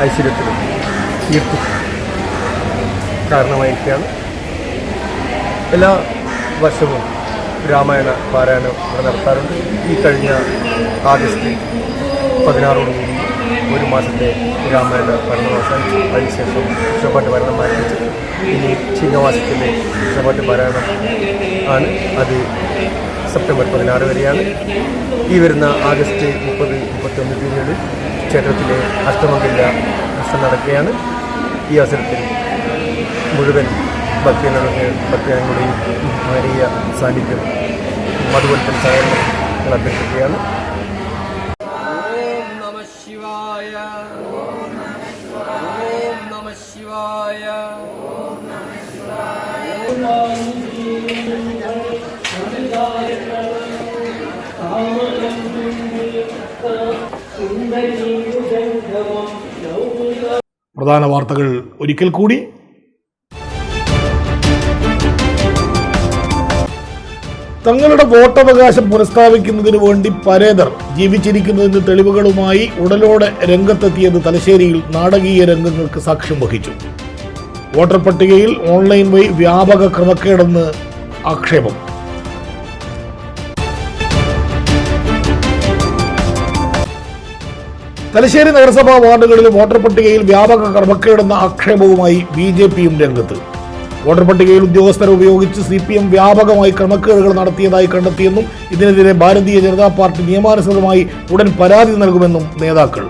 ഐശ്വര്യത്തിനും കീർത്തിക്കും കാരണമായിരിക്കുകയാണ്. എല്ലാ വർഷവും രാമായണ പാരായണം ഇവിടെ നടത്താറുണ്ട്. ഈ കഴിഞ്ഞ ആഗസ്റ്റ് 16 ഒരു മാസത്തെ രാമായണ പഠനം അവസാനിച്ചു. അതിനുശേഷം കൃഷ്ണപാട്ട് പാരായണം ആരംഭിച്ചു. ഇനി ചിങ്ങമാസത്തിലെ കൃഷ്ണപാട്ട് പാരായണം ആണ്. അത് സെപ്റ്റംബർ 16 വരെയാണ്. ഈ വരുന്ന ആഗസ്റ്റ് 30, 31 തീയതികളിൽ ക്ഷേത്രത്തിലെ അഷ്ടമംഗല ദർശനം നടക്കുകയാണ്. ഈ അവസരത്തിൽ മുഴുവൻ ഭക്തജനങ്ങളുടെയും വലിയ സാന്നിധ്യം അതുപോലെ തന്നെ സഹകരണങ്ങൾ അഭ്യർത്ഥിക്കുകയാണ്. പ്രധാന വാർത്തകൾ ഒരിക്കൽ കൂടി. തങ്ങളുടെ വോട്ടവകാശം പുനഃസ്ഥാപിക്കുന്നതിനു വേണ്ടി പരേതർ ജീവിച്ചിരിക്കുന്നതിന് തെളിവുകളുമായി ഉടലോടെ രംഗത്തെത്തിയത് തലശ്ശേരിയിൽ നാടകീയ രംഗങ്ങൾക്ക് സാക്ഷ്യം വഹിച്ചു. വോട്ടർ പട്ടികയിൽ ഓൺലൈൻ വഴി വ്യാപക ക്രമക്കേടെന്ന് ആക്ഷേപം. തലശ്ശേരി നഗരസഭാ വാർഡുകളിലെ വോട്ടർ പട്ടികയിൽ വ്യാപക ക്രമക്കേടെന്ന ആക്ഷേപവുമായി BJPയും രംഗത്ത്. വോട്ടർ പട്ടികയിൽ ഉദ്യോഗസ്ഥരെ ഉപയോഗിച്ച് CPM വ്യാപകമായി ക്രമക്കേടുകൾ നടത്തിയതായി കണ്ടെത്തിയെന്നും ഇതിനെതിരെ ഭാരതീയ ജനതാ പാർട്ടി നിയമാനുസൃതമായി ഉടൻ പരാതി നൽകുമെന്നും നേതാക്കൾ.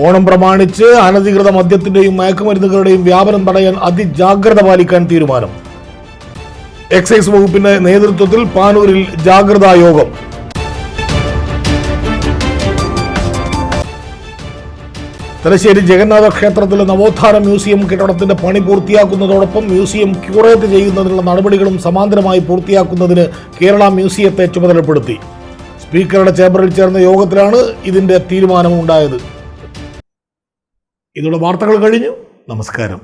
ഓണം പ്രമാണിച്ച് അനധികൃത മദ്യത്തിന്റെയും മയക്കുമരുന്നുകളുടെയും വ്യാപനം തടയാൻ അതിജാഗ്രത പാലിക്കാൻ തീരുമാനം. എക്സൈസ് വകുപ്പിന്റെ നേതൃത്വത്തിൽ പാനൂരിൽ ജാഗ്രതാ യോഗം. തലശ്ശേരി ജഗന്നാഥ ക്ഷേത്രത്തിലെ നവോത്ഥാന മ്യൂസിയം കെട്ടിടത്തിന്റെ പണി പൂർത്തിയാക്കുന്നതോടൊപ്പം മ്യൂസിയം ക്യൂറേറ്റ് ചെയ്യുന്നതിനുള്ള നടപടികളും സമാന്തരമായി പൂർത്തിയാക്കുന്നതിന് കേരള മ്യൂസിയത്തെ ചുമതലപ്പെടുത്തി. സ്പീക്കറുടെ ചേംബറിൽ ചേർന്ന യോഗത്തിലാണ് ഇതിന്റെ തീരുമാനമുണ്ടായത്. ഇതോടെ വാർത്തകൾ കഴിഞ്ഞു. നമസ്കാരം.